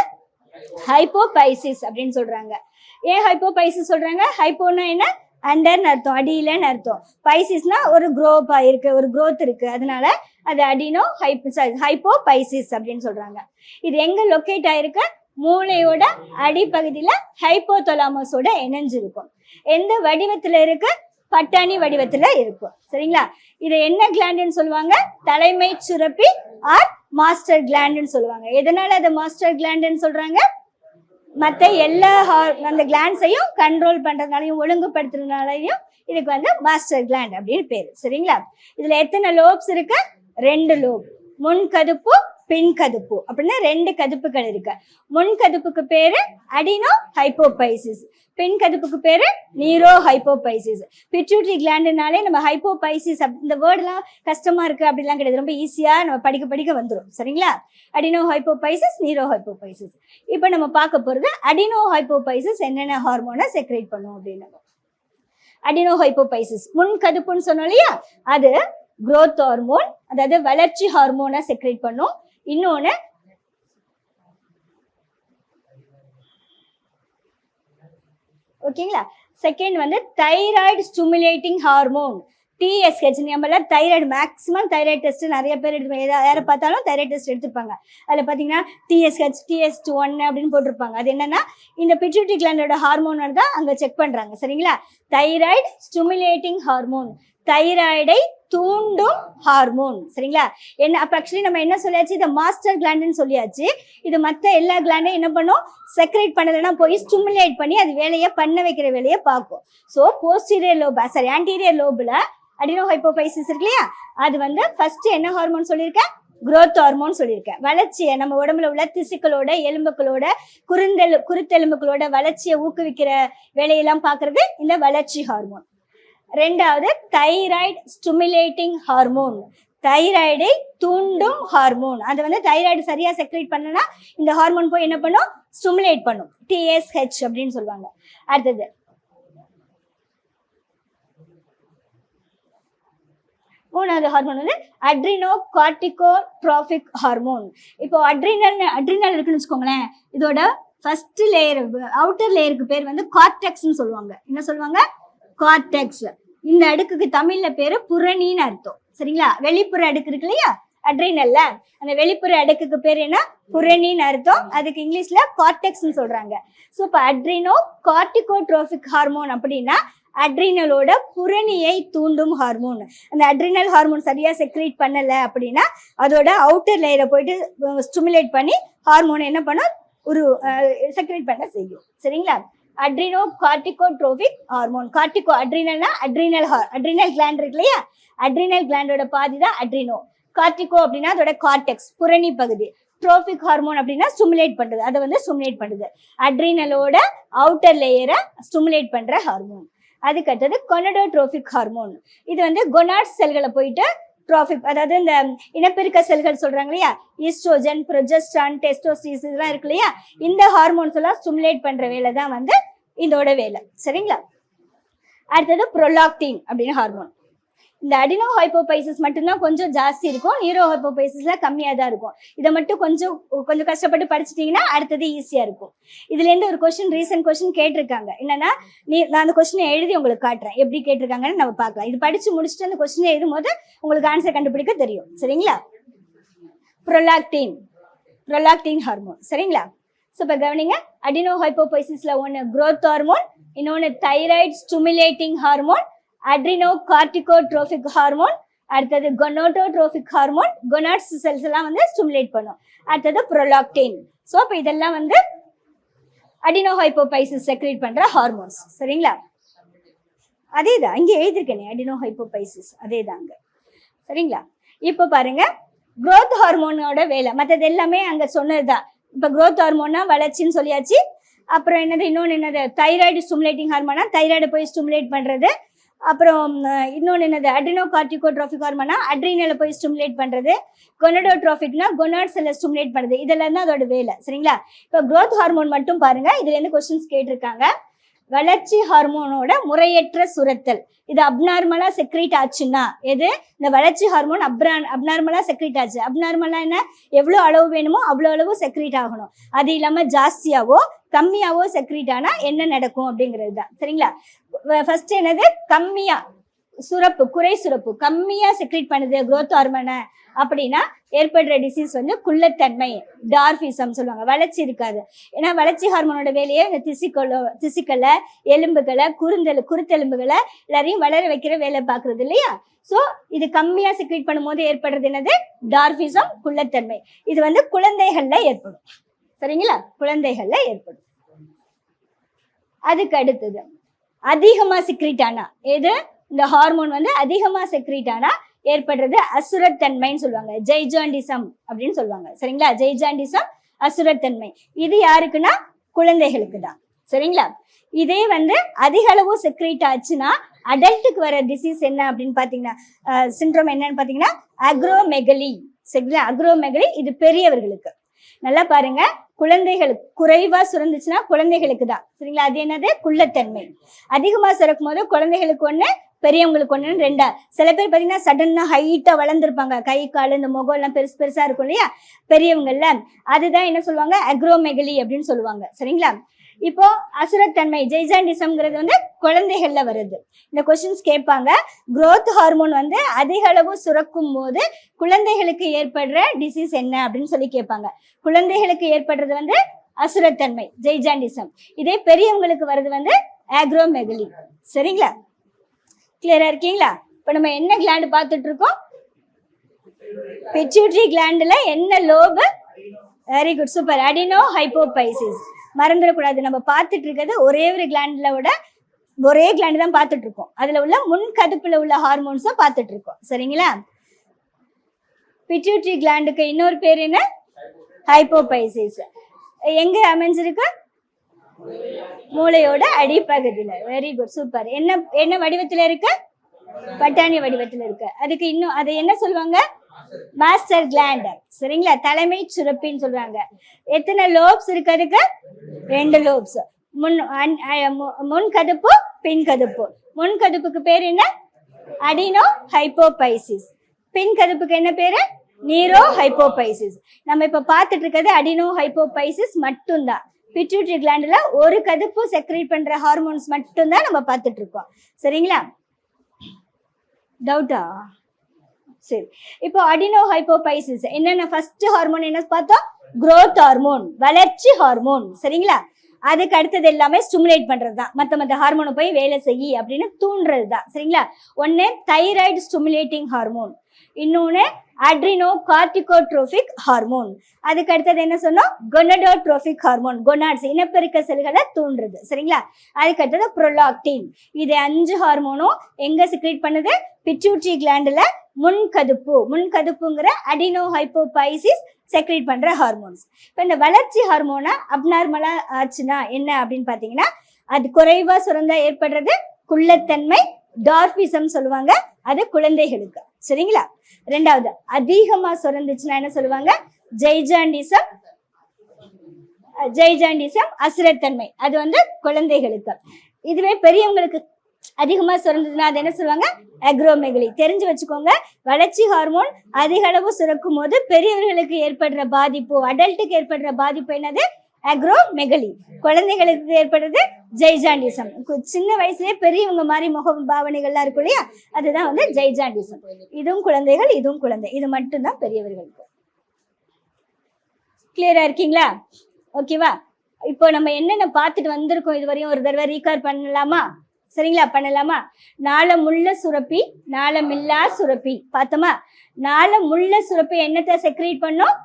ஹைப்போபைசிஸ் அப்படின்னு சொல்றாங்க. ஏன் ஹைப்போபைசிஸ் சொல்றாங்க? ஹைப்போனா என்ன? அண்டர்னு அர்த்தம், அடியிலன்னு அர்த்தம். பைசிஸ்னா ஒரு க்ரோப்பா இருக்கு, ஒரு க்ரோத் இருக்கு, அதனால அது அடினோ ஹைப்போபைசிஸ் அப்படின்னு சொல்றாங்க. இது எங்க லொக்கேட் ஆயிருக்கு? மூளையோட அடிப்பகுதியில ஹைப்போதலாமஸோட இணைஞ்சிருக்கும். எந்த வடிவத்துல இருக்கு? பட்டாணி வடிவத்துல இருக்கும். சரிங்களா? இதை என்ன கிளாண்டுன்னு சொல்லுவாங்க? தலைமை சுரப்பி ஆர் மாஸ்டர் கிளாண்டுன்னு சொல்லுவாங்க. எதனால அதை மாஸ்டர் கிளாண்டுன்னு சொல்றாங்க? மற்ற எல்லா அந்த கிளாண்ட்ஸையும் கண்ட்ரோல் பண்றதுனாலையும் ஒழுங்குபடுத்துறதுனாலையும் இதுக்கு மாஸ்டர் கிளாண்ட் அப்படின்னு பேரு. சரிங்களா? இதுல எத்தனை லோப்ஸ் இருக்கு? 2 லோப். முன் கதுப்பு, பின் கதுப்பு அப்படின்னு 2 கதுப்புகள் இருக்கு. முன் கதுப்புக்கு பேரு அடினோ ஹைப்போபைசிஸ், பின் கதுப்புக்கு பேரு நியூரோ ஹைப்போபைசிஸ். பிட்யூட்டரி கிளாண்டுனாலே நம்ம ஹைப்போபைசிஸ் இந்த வேர்டுலாம் கஷ்டமா இருக்கு அப்படிலாம் கிடையாது, ரொம்ப ஈஸியா நம்ம படிக்க வந்துடும். சரிங்களா? அடினோ ஹைப்போபைசிஸ், நியூரோ ஹைப்போபைசிஸ். இப்போ நம்ம பார்க்க போறது அடினோ ஹைப்போபைசிஸ் என்னென்ன ஹார்மோனை செக்ரேட் பண்ணும் அப்படின்னு. அடினோ ஹைப்போபைசிஸ் முன் கதுப்புன்னு சொன்னோம் இல்லையா, அது growth ஹார்மோன், அதாவது வளர்ச்சி ஹார்மோனை செக்ரேட் பண்ணும். இன்னொன்னு ஓகேங்களா, second thyroid stimulating hormone TSH. நம்மள தைராய்டு மேக்ஸிமம் தைராய்டு டெஸ்ட் நிறைய பேர் யாரை பார்த்தாலும் தைராய்டு டெஸ்ட் எடுத்துப்பாங்க. அதில் பார்த்தீங்கன்னா TSH, TS1 அப்படின்னு போட்டிருப்பாங்க. அது என்னன்னா இந்த பிட்யூட்டரி கிளாண்டோட ஹார்மோன் தான் அங்கே செக் பண்ணுறாங்க. சரிங்களா? தைராய்டு ஸ்டிமுலேட்டிங் ஹார்மோன், தைராய்டை தூண்டும் ஹார்மோன். சரிங்களா? என்ன அப்போ ஆக்சுவலி நம்ம என்ன சொல்லியாச்சு? இதை மாஸ்டர் கிளாண்டுன்னு சொல்லியாச்சு. இது மற்ற எல்லா கிளாண்டையும் என்ன பண்ணும்? செக்ரேட் பண்ணலைன்னா போய் ஸ்டிமுலேட் பண்ணி அது வேலையை பண்ண வைக்கிற வேலையை பார்க்கும். ஸோ போஸ்டீரியர் லோப் ஆன்டீரியர் லோபில் அடினோ ஹைப்போபைசிஸ் இருக்கு இல்லையா, அது ஃபர்ஸ்ட் என்ன ஹார்மோன் சொல்லியிருக்கேன்? growth ஹார்மோன் சொல்லியிருக்கேன். வளர்ச்சியை நம்ம உடம்புல உள்ள திசுக்களோட எலும்புகளோட குருத்தெலும்புகளோட வளர்ச்சியை ஊக்குவிக்கிற வேலையெல்லாம் பார்க்கறது இந்த வளர்ச்சி ஹார்மோன். ரெண்டாவது தைராய்டு ஸ்டிமுலேட்டிங் ஹார்மோன், தைராய்டை தூண்டும் ஹார்மோன். அது வந்து தைராய்டு சரியா செக்ரேட் பண்ணனா இந்த ஹார்மோன் போய் என்ன பண்ணும், ஸ்டிமுலேட் பண்ணும். TSH அப்படின்னு சொல்லுவாங்க. அடுத்தது மூணாவது ஹார்மோன் வந்து அட்ரினோ கார்டிகோட்ரோபிக் ஹார்மோன். இப்போ அட்ரினல் இருக்குன்னு வச்சுக்கோங்களேன், இதோட ஃபர்ஸ்ட் லேயர் அவுட்டர் லேயருக்கு பேர் வந்து கார்டெக்ஸ்ன்னு சொல்லுவாங்க. என்ன சொல்லுவாங்க, கார்டெக்ஸ். இந்த அடுக்குக்கு தமிழ்ல பேரு புறணின்னு அர்த்தம். சரிங்களா, வெளிப்புற அடுக்கு இருக்கு இல்லையா அட்ரினல்ல, அந்த வெளிப்புற அடுக்குக்கு பேர் என்ன, புறணின்னு அர்த்தம். அதுக்கு இங்கிலீஷ்ல கார்டெக்ஸ்ன்னு சொல்றாங்க. ஸோ இப்போ அட்ரினோ கார்டிகோட்ரோபிக் ஹார்மோன் அப்படின்னா அட்ரினலோட புறணியை தூண்டும் ஹார்மோன். அந்த அட்ரினல் ஹார்மோன் சரியா செக்ரேட் பண்ணல அப்படின்னா அதோட அவுட்டர் லேயரை போயிட்டு ஸ்டிமுலேட் பண்ணி ஹார்மோன் என்ன பண்ணும், ஒரு செக்ரேட் பண்ண செய்யும். சரிங்களா, அட்ரினோ கார்டிகோட்ரோபிக் ஹார்மோன். கார்டிகோ அட்ரினல்னா அட்ரினல் கிளாண்ட் இருக்கு இல்லையா, அட்ரினல் கிளாண்டோட பாதி தான் அட்ரினோ. கார்டிகோ அப்படின்னா அதோட கார்டெக்ஸ் புறணி பகுதி. ட்ரோபிக் ஹார்மோன் அப்படின்னா ஸ்டிமுலேட் பண்றது, அதை வந்து ஸ்டிமுலேட் பண்ணுது. அட்ரினலோட அவுட்டர் லேயரை ஸ்டிமுலேட் பண்ற ஹார்மோன். அதுக்கு அடுத்தது கொனடோட்ரோபிக் ஹார்மோன். இது வந்து கொனாட்ஸ் செல்களை போயிட்டு ட்ரோபிக், அதாவது இந்த இனப்பெருக்க செல்கள் சொல்றாங்க இல்லையா, ஈஸ்ட்ரோஜன், ப்ரொஜெஸ்ட்ரான், டெஸ்டோஸ்டிரான் இதெல்லாம் இருக்கு இல்லையா, இந்த ஹார்மோன்ஸ் எல்லாம் ஸ்டிமுலேட் பண்ற வேலை தான் வந்து இதோட வேலை. சரிங்களா, அடுத்தது ப்ரொலாக்டின் அப்படின்னு ஹார்மோன். இந்த அடினோ ஹைப்போபைசிஸ் மட்டும்தான் கொஞ்சம் ஜாஸ்தி இருக்கும், நீரோ ஹைப்போபைசிஸ்ல கம்மியாக தான் இருக்கும். இதை மட்டும் கொஞ்சம் கஷ்டப்பட்டு படிச்சிட்டிங்கன்னா அடுத்தது ஈஸியாக இருக்கும். இதுலேருந்து ஒரு கொஸ்டின், ரீசன்ட் கொஸ்டின் கேட்டிருக்காங்க. என்னன்னா, நான் அந்த கொஸ்டினை எழுதி உங்களுக்கு காட்டுறேன், எப்படி கேட்டிருக்காங்கன்னு நம்ம பார்க்கலாம். இது படிச்சு முடிச்சுட்டு அந்த கொஸ்டினை எழுதும் போது உங்களுக்கு ஆன்சர் கண்டுபிடிக்க தெரியும். சரிங்களா, ப்ரொலாக்டின் ஹார்மோன். சரிங்களா, ஸோ இப்போ கவனிங்க, அடினோ ஹைப்போபைசிஸ்ல ஒன்று growth ஹார்மோன், இன்னொன்று thyroid stimulating hormone, Adreno corticotropic hormone, அடுத்தது கொனோட்டோட்ரோபிக் ஹார்மோன், கொனாட்ஸ் செல்ஸ் எல்லாம் வந்து ஸ்டிமுலேட் பண்ணும். அடுத்தது ப்ரொலாக்டின். ஸோ இப்போ இதெல்லாம் வந்து அடினோ ஹைப்போபைசிஸ் செக்ரேட் பண்ற ஹார்மோன்ஸ். சரிங்களா, அதே தான் இங்கே எழுதிருக்கேனே, அடினோ ஹைப்போபைசிஸ் அதே தாங்க. சரிங்களா, இப்போ பாருங்க, growth ஹார்மோனோட வேலை மற்றது எல்லாமே அங்கே சொன்னதுதான். இப்போ growth ஹார்மோன்னா வளர்ச்சின்னு சொல்லியாச்சு. அப்புறம் என்னது, இன்னொன்று என்னது, தைராய்டு ஸ்டிமுலேட்டிங் ஹார்மோனா தைராய்டு போய் ஸ்டிமுலேட் பண்றது. அப்புறம் இன்னொன்று என்னது, அட்ரினோ கார்டிகோட்ரோபிக் ஹார்மோனா அட்ரினலை போய் ஸ்டிமுலேட் பண்றது. கொனடோட்ரோபிக்னா கொனாட் செல்லை ஸ்டிமுலேட் பண்ணுறது. இதெல்லாம் தான் அதோட வேலை. சரிங்களா, இப்போ growth ஹார்மோன் மட்டும் பாருங்க, இதுல இருந்து கொஸ்டின்ஸ் கேட்டிருக்காங்க. வளர்ச்சி ஹார்மோனோட முறையற்ற சுரத்தல், இது அப்நார்மலா செக்ரேட் ஆச்சுன்னா, எது இந்த வளர்ச்சி ஹார்மோன் அப்நார்மலா செக்ரேட் ஆச்சு. அப்நார்மலா என்ன, எவ்வளோ அளவு வேணுமோ அவ்வளோ அளவு செக்ரேட் ஆகணும். அது இல்லாம ஜாஸ்தியாவோ கம்மியாவோ செக்ரேட் ஆனா என்ன நடக்கும் அப்படிங்கிறது தான். சரிங்களா, ஃபர்ஸ்ட் என்னது, கம்மியா சுரப்பு, குறை சுரப்பு கம்மியா செக்ரேட் பண்ணுது growth ஹார்மோனை அப்படின்னா ஏற்படுற டிசீஸ் வந்து குள்ளத்தன்மை, டார்ஃபிசம் சொல்லுவாங்க. வளர்ச்சி இருக்காது. ஏன்னா வளர்ச்சி ஹார்மோனோட வேலையை இந்த திசுக்களை, எலும்புகளை, குருத்தெலும்புகளை எல்லாரையும் வளர வைக்கிற வேலை பார்க்கறது இல்லையா. ஸோ இது கம்மியா செக்ரேட் பண்ணும்போது ஏற்படுறது என்னது, டார்ஃபிசம், குள்ளத்தன்மை. இது வந்து குழந்தைகள்ல ஏற்படும். சரிங்களா, குழந்தைகள்ல ஏற்படும். அதுக்கு அடுத்தது அதிகமா செக்ரேட் ஆனா, எது இந்த ஹார்மோன் வந்து அதிகமா செக்ரேட் ஆனா ஏற்படுறது அசுரத்தன்மைன்னு சொல்லுவாங்க, ஜெய்ஜாண்டிசம் அப்படின்னு சொல்லுவாங்க. சரிங்களா, ஜெய்ஜாண்டிசம், அசுரத்தன்மை. இது யாருக்குன்னா குழந்தைகளுக்கு தான். சரிங்களா, இதே வந்து அதிக அளவு செக்ரேட் ஆச்சுன்னா அடல்ட்டுக்கு வர டிசீஸ் என்ன அப்படின்னு பாத்தீங்கன்னா, சிண்ட்ரோம் என்னன்னு பாத்தீங்கன்னா அக்ரோமெகலி. சரிங்களா, அக்ரோமெகலி இது பெரியவர்களுக்கு. நல்லா பாருங்க, குழந்தைகளுக்கு குறைவா சுரந்துச்சுன்னா குழந்தைகளுக்கு தான். சரிங்களா, அது என்னது, குள்ளத்தன்மை. அதிகமா சுரக்கும் போது குழந்தைகளுக்கு ஒண்ணு, பெரியவங்களுக்கு ஒண்ணுன்னு ரெண்டா. சில பேர் பாத்தீங்கன்னா சடன்னா ஹைட்டா வளர்ந்துருப்பாங்க, கை கால் இந்த முகம் எல்லாம் பெருசா இருக்கும் இல்லையா பெரியவங்கல்ல, அதுதான் என்ன சொல்லுவாங்க, அக்ரோமெகலி அப்படின்னு சொல்லுவாங்க. சரிங்களா, இப்போ அசுரத்தன்மை, ஜெய்ஜாண்டிசம்ங்கிறது வந்து குழந்தைகள்ல வருது. இந்த கொஸ்டின்ஸ் கேட்பாங்க. growth ஹார்மோன் வந்து அதிக அளவு சுரக்கும் போது குழந்தைகளுக்கு ஏற்படுற டிசீஸ் என்ன அப்படின்னு சொல்லி கேட்பாங்க. குழந்தைகளுக்கு ஏற்படுறது வந்து அசுரத்தன்மை, ஜெய்ஜாண்டிசம். இதே பெரியவங்களுக்கு வர்றது வந்து அக்ரோமெகலி. சரிங்களா, கிளியரா இருக்கீங்களா? இப்ப நம்ம என்ன கிளாண்ட் பார்த்துட்டு இருக்கோம், பிட்யூட்டரி கிளாண்ட்ல என்ன lobe, very good, super, adenohypophysis. மறந்துடக்கூடாது, நம்ம பார்த்துட்டு இருக்கிறது ஒரே ஒரு கிளாண்ட் தான் பார்த்துட்டு இருக்கோம். அதுல உள்ள முன்கதுப்புல உள்ள ஹார்மோன்ஸும் பார்த்துட்டு இருக்கோம். சரிங்களா, பிட்யூட்டரி கிளாண்டுக்கு இன்னொரு பேர் என்ன, ஹைப்போபைசிஸ். எங்க அமைஞ்சிருக்கு, மூளையோட அடிப்பகுதியில. Very good, super. என்ன வடிவத்துல இருக்கு, பட்டாணி வடிவத்துல இருக்கு. அதுக்கு இன்னும் அதை என்ன சொல்லுவாங்க, மாஸ்டர் கிளாண்ட். சரிங்களா? தலைமை சுரப்பின்னு சொல்றாங்க. எத்தனை லோப்ஸ் இருக்கு அதுக்கு? 2 லோப்ஸ். முன் கதுப்பு, பின் கதுப்பு. முன் கதுப்புக்கு பேர் என்ன? அடினோ ஹைப்போபைசிஸ். பின் கதுப்புக்கு என்ன பேரு? நீரோ ஹைப்போபைசிஸ். நம்ம இப்ப பார்த்துட்டு இருக்கிறது அடினோ ஹைப்போபைசிஸ் மட்டும்தான். பிட்யூட்டரி கிளாண்டுல ஒரு கதுப்பு செக்ரேட் பண்ற ஹார்மோன்ஸ் மட்டும்தான் நம்ம பார்த்துட்டு இருக்கோம். சரிங்களா? டவுட்டா? சரி, இப்போ அடினோ ஹைப்போபைசிஸ் என்னென்ன? ஃபர்ஸ்ட் ஹார்மோன் என்ன பார்த்தோம்? growth ஹார்மோன், வளர்ச்சி ஹார்மோன். சரிங்களா? அதுக்கு அடுத்தது எல்லாமே ஸ்டிமுலேட் பண்றது தான். மற்ற ஹார்மோனை போய் வேலை செய்யி அப்படின்னு தூண்டுறது தான். சரிங்களா? ஒன்னு தைராய்டு ஸ்டிமுலேட்டிங் ஹார்மோன், இன்னொன்னு அட்ரினோ கார்டிகோட்ரோபிக் ஹார்மோன். அதுக்கு அடுத்தது என்ன சொன்னோம்? கொனடோட்ரோபிக் ஹார்மோன், கொனாட்ஸ் இனப்பெருக்க செல்களை தூண்டுறது. சரிங்களா? அதுக்கு அடுத்தது ப்ரோலாக்டின். இது 5 ஹார்மோனும் எங்க செக்ரேட் பண்ணுது? பிட்யூட்டரி கிளாண்டுல முன்கதுப்புங்கிற அடினோ ஹைப்போபைசிஸ் செக்ரேட் பண்ற ஹார்மோன்ஸ். இப்போ இந்த வளர்ச்சி ஹார்மோனை அப்நார்மலா ஆச்சுன்னா என்ன அப்படின்னு பாத்தீங்கன்னா, அது குறைவா சுரந்தா ஏற்படுறது குள்ளத்தன்மை, டார்பிசம் சொல்லுவாங்க. அது குழந்தைகளுக்கு. சரிங்களா? 2வது அதிகமா சுரந்துச்சுன்னா என்ன சொல்லுவாங்க? ஜெய்ஜாண்டிசம், அசுரத்தன்மை. அது குழந்தைகளுக்கு. இதுவே பெரியவங்களுக்கு அதிகமா சுரந்ததுன்னா அது என்ன சொல்லுவாங்க? அக்ரோமெகலி. தெரிஞ்சு வச்சுக்கோங்க, வளர்ச்சி ஹார்மோன் அதிக அளவு சுரக்கும் போது பெரியவர்களுக்கு ஏற்படுற பாதிப்பு, அடல்ட்டுக்கு ஏற்படுற பாதிப்பு என்னது? அக்ரோமெகலி. குழந்தைகளுக்கு ஏற்படுறது ஜெய்ஜாண்டிசம். சின்ன வயசுலயே பெரியவங்க மாதிரி முக பாவனைகள்லாம் இருக்கும் இல்லையா, அதுதான் ஜெய்ஜாண்டிசம். இதுவும் குழந்தைகள், இதுவும் குழந்தை. இது மட்டும்தான் பெரியவர்களுக்கு. கிளியரா இருக்கீங்களா? ஓகேவா? இப்போ நம்ம என்னென்ன பார்த்துட்டு வந்திருக்கோம் இதுவரையும் ஒரு தடவை ரீகால் பண்ணலாமா? சரிங்களா? பண்ணலாமா? நாளமுள்ள சுரப்பி, நாளமில்லா சுரப்பி பார்த்தோமா? நாளமுள்ள சுரப்பி என்னத்தை செக்ரேட் பண்ணும்?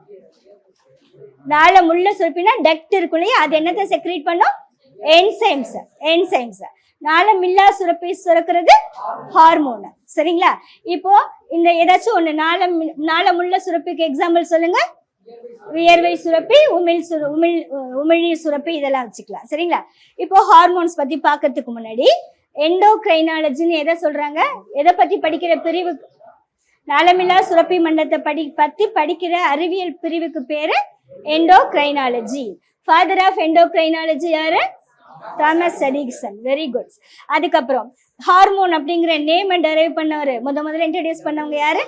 நாளமுள்ள சுரப்பினா டக்ட் இருக்கும் இல்லையா, அது என்னத்தை செக்ரேட் பண்ணும்? என்சைம்ஸ். நாளமில்லா சுரப்பி சுரக்கிறது ஹார்மோன். சரிங்களா? இப்போ இந்த ஏதாச்சும் ஒண்ணு நாளமுள்ள சுரப்பிக்கு எக்ஸாம்பிள் சொல்லுங்க. வியர்வை சுரப்பி, உமிழ்நீர் சுரப்பி, இதெல்லாம் வச்சுக்கலாம். சரிங்களா? இப்போ ஹார்மோன்ஸ் பத்தி பாக்கிறதுக்கு முன்னாடி எண்டோக்ரைனாலஜின்னு எதை சொல்றாங்க? எதை பத்தி படிக்கிற பிரிவு? நாளமில்லா சுரப்பி மண்டலத்தை பத்தி படிக்கிற அறிவியல் பிரிவுக்கு பேரு எண்டோக்ரைனாலஜி. ஃபாதர் ஆஃப் எண்டோக்ரைனாலஜி யாரு? Thomas Edison. Very good. அதுக்கப்புறம் ஹார்மோன் அப்படிங்கிற நேம் டெரைவ் பண்ணவர், முதல்ல இன்ட்ரோடியூஸ் பண்ணவங்க யாரு?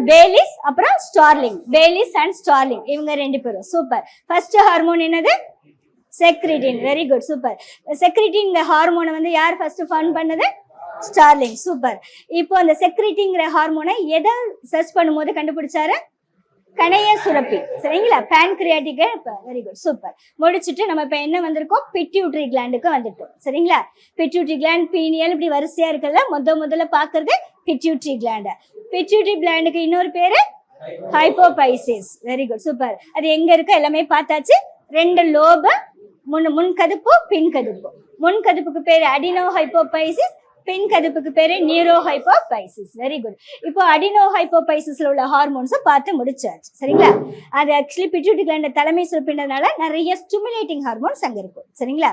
பேலிஸ், அப்புறம் ஸ்டார்லிங். பேலிஸ் அண்ட் ஸ்டார்லிங், இவங்க 2 பேரும். சூப்பர். ஃபர்ஸ்ட் ஹார்மோன் என்னது? Secretin. Very good, super. Secretin ஹார்மோனை யார் ஃபர்ஸ்ட் ஃபவுண்ட் பண்ணது? ஸ்டார்லிங். சூப்பர். இப்போ அந்த செக்ரிட்டிங்கிற ஹார்மோனை எதை சர்ச் பண்ணும்போது கண்டுபிடிச்சாரு? கணைய சுரப்பி. சரிங்களா? பேன்கிரியாட்டிக். Very good, super. முடிச்சுட்டு நம்ம இப்ப என்ன வந்திருக்கோம்? பிட்யூட்டரி கிளாண்டுக்கு வந்துட்டோம். சரிங்களா? பிட்யூட்டரி கிளாண்ட், பீனியல், இப்படி வரிசையா இருக்கிறத முதல்ல பாக்குறது பிட்யூட்டரி கிளாண்ட். பிட்யூட்டரி கிளாண்டுக்கு இன்னொரு பேரு ஹைப்போபைசிஸ். Very good, super. அது எங்க இருக்கு? எல்லாமே பார்த்தாச்சு. 2 லோபு, முன்கதுப்பு, பின் கதுப்பு. முன்கதுப்புக்கு பேரு அடினோ ஹைப்போபைசிஸ், பின் கதுப்புக்கு பேரு நியூரோ ஹைப்போபைசிஸ். Very good. இப்போ அடினோ ஹைப்போபைசிஸ்ல உள்ள ஹார்மோன்ஸை பார்த்து முடிச்சாச்சு. சரிங்களா? அது ஆக்சுவலி பிட்யூட்டரி கிளாண்ட் தலைமை சுரப்பின்றதுனால நிறைய ஸ்டிமுலேட்டிங் ஹார்மோன்ஸ் அங்க இருக்கும். சரிங்களா?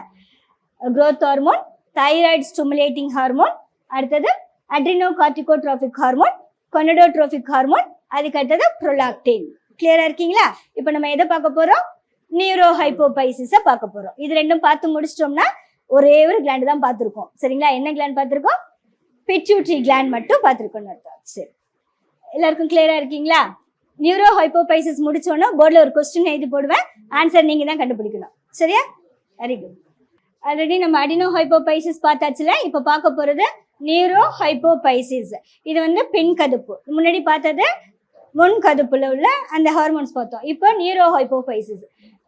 growth hormone, thyroid stimulating hormone, அடுத்தது Adreno corticotropic hormone, gonadotropic hormone, அதுக்கு அடுத்தது ப்ரோலாக்டின். கிளியரா இருக்கீங்களா? இப்போ நம்ம எதை பார்க்க போறோம்? நியூரோ ஹைப்போபைசிஸை பார்க்க போறோம். இது 2ம் பார்த்து முடிச்சிட்டோம்னா ஒரே ஒரு கிளாண்ட் தான் பார்த்துருக்கோம். சரிங்களா? என்ன கிளாண்ட் பார்த்துருக்கோம்? பிட்யூட்டரி கிளாண்ட் மட்டும் பார்த்துருக்கோம்னு அர்த்தம். சரி, எல்லாருக்கும் கிளியரா இருக்கீங்களா? நியூரோ ஹைப்போபைசிஸ் முடிச்சோன்னா போர்டில் ஒரு கொஸ்டின் எழுதி போடுவேன், ஆன்சர் நீங்க தான் கண்டுபிடிக்கணும். சரியா? Very good. ஆல்ரெடி நம்ம அடினோ ஹைப்போபைசிஸ் பார்த்தாச்சுல. இப்போ பார்க்க போறது நியூரோ ஹைப்போபைசிஸ். இது பின் கதுப்பு. முன்னாடி பார்த்தது முன் கதுப்புல உள்ள அந்த ஹார்மோன்ஸ் பார்த்தோம். இப்போ நியூரோ ஹைப்போபைசிஸ்.